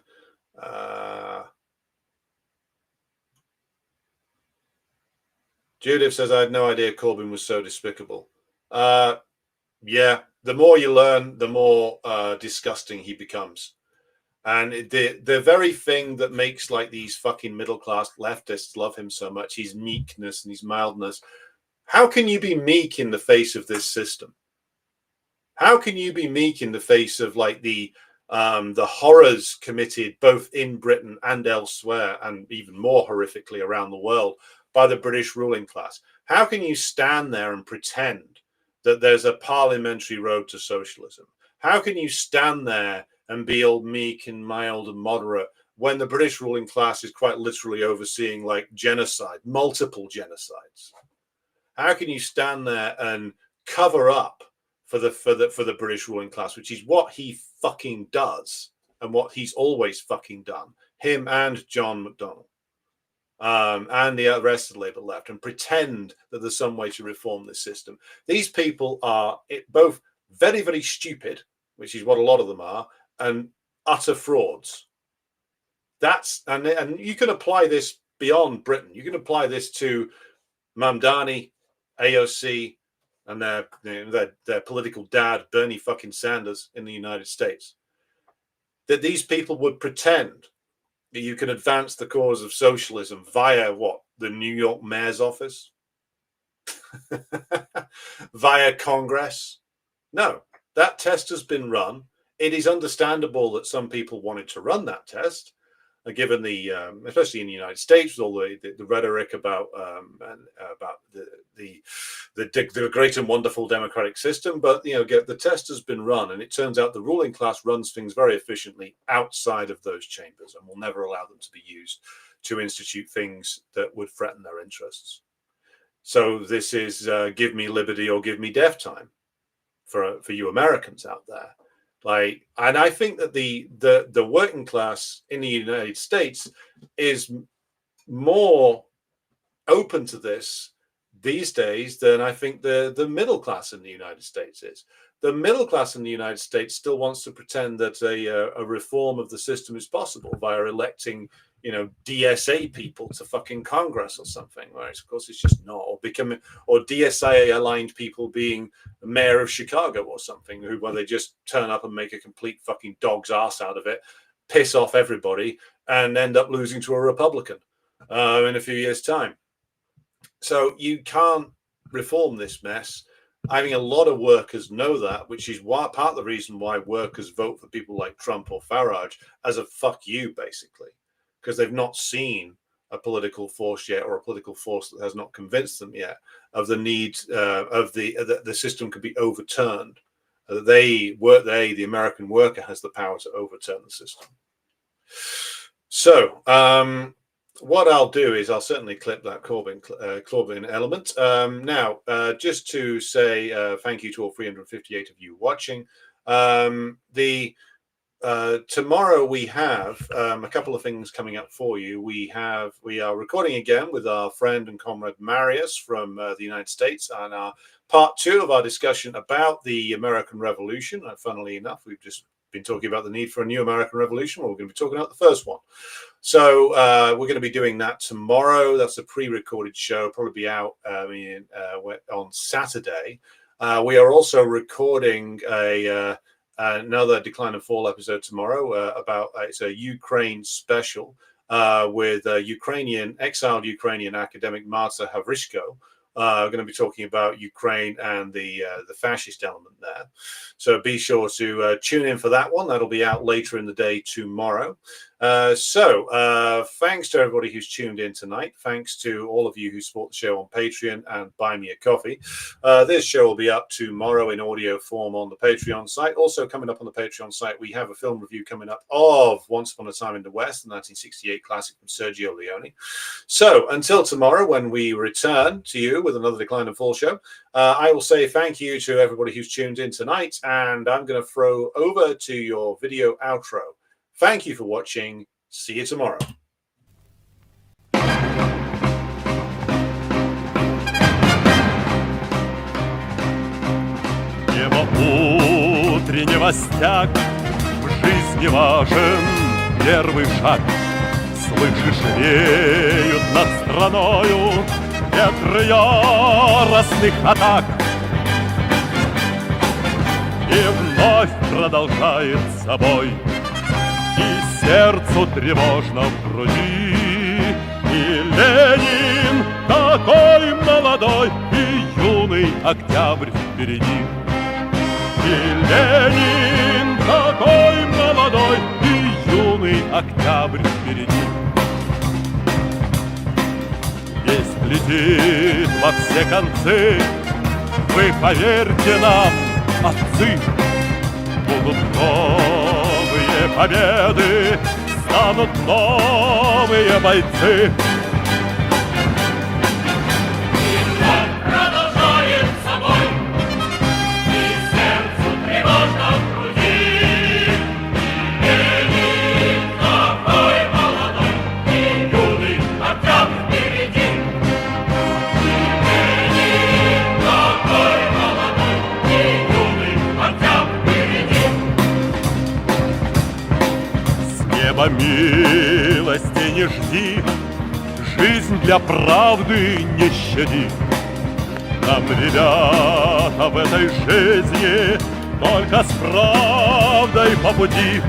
[SPEAKER 4] Judith says I had no idea Corbyn was so despicable. Yeah, the more you learn, the more disgusting he becomes. And the very thing that makes like these fucking middle-class leftists love him so much, his meekness and his mildness. How can you be meek in the face of this system? How can you be meek in the face of like the horrors committed both in Britain and elsewhere, and even more horrifically around the world, by the British ruling class? How can you stand there and pretend that there's a parliamentary road to socialism? How can you stand there and be all meek and mild and moderate when the British ruling class is quite literally overseeing like genocide, multiple genocides? How can you stand there and cover up for the British ruling class, which is what he fucking does and what he's always fucking done, him and John McDonnell, and the rest of the Labour left, and pretend that there's some way to reform this system? These people are both very, very stupid, which is what a lot of them are, and utter frauds. And you can apply this beyond Britain. You can apply this to Mamdani, AOC, and their political dad, Bernie fucking Sanders, in the United States. That these people would pretend that you can advance the cause of socialism via what? The New York mayor's office? Via Congress? No, that test has been run. It is understandable that some people wanted to run that test, given the, especially in the United States, with all the rhetoric about the great and wonderful democratic system. But the test has been run, and it turns out the ruling class runs things very efficiently outside of those chambers, and will never allow them to be used to institute things that would threaten their interests. So this is give me liberty or give me death time for you Americans out there. And I think that the working class in the United States is more open to this these days than I think the middle class in the United States is. The middle class in the United States still wants to pretend that a reform of the system is possible via electing, DSA people to fucking Congress or something. Whereas, of course, it's just not. Or DSA aligned people being mayor of Chicago or something, where they just turn up and make a complete fucking dog's ass out of it, piss off everybody, and end up losing to a Republican in a few years' time. So you can't reform this mess. I think a lot of workers know that, which is part of the reason why workers vote for people like Trump or Farage as a fuck you, basically, because they've not seen a political force yet, or a political force that has not convinced them yet of the need of the system could be overturned. The American worker has the power to overturn the system. So what I'll do is I'll certainly clip that Corbyn element. Now, just to say thank you to all 358 of you watching. tomorrow we have a couple of things coming up for you. We are recording again with our friend and comrade Marius from the United States on our part 2 of our discussion about the American Revolution. Funnily enough, we've just been talking about the need for a new American Revolution. Well, we're going to be talking about the first one. So we're going to be doing that tomorrow. That's a pre-recorded show, probably be out on Saturday. We are also recording another Decline and Fall episode tomorrow about it's a Ukraine special with exiled Ukrainian academic Marta Havrishko. We're going to be talking about Ukraine and the fascist element there. So be sure to tune in for that one. That'll be out later in the day tomorrow. So thanks to everybody who's tuned in tonight. Thanks to all of you who support the show on Patreon and Buy Me a Coffee. This show will be up tomorrow in audio form on the Patreon site. Also coming up on the Patreon site, we have a film review coming up of Once Upon a Time in the West, the 1968 classic from Sergio Leone. So until tomorrow, when we return to you with another Decline and Fall show, I will say thank you to everybody who's tuned in tonight, and I'm going to throw over to your video outro. Thank you for watching. See you tomorrow.
[SPEAKER 3] Небо утреннего стяг, в жизни важен первый шаг. Слышишь, реют над страною ветры яростных атак. И вновь продолжает собой, и сердцу тревожно в груди. И Ленин такой молодой, и юный октябрь впереди. И Ленин такой молодой, и юный октябрь впереди. Весть летит во все концы, вы поверьте нам, отцы, будут новые победы, станут новые бойцы. Милости не жди, жизнь для правды не щади. Нам, ребята, в этой жизни только с правдой по пути.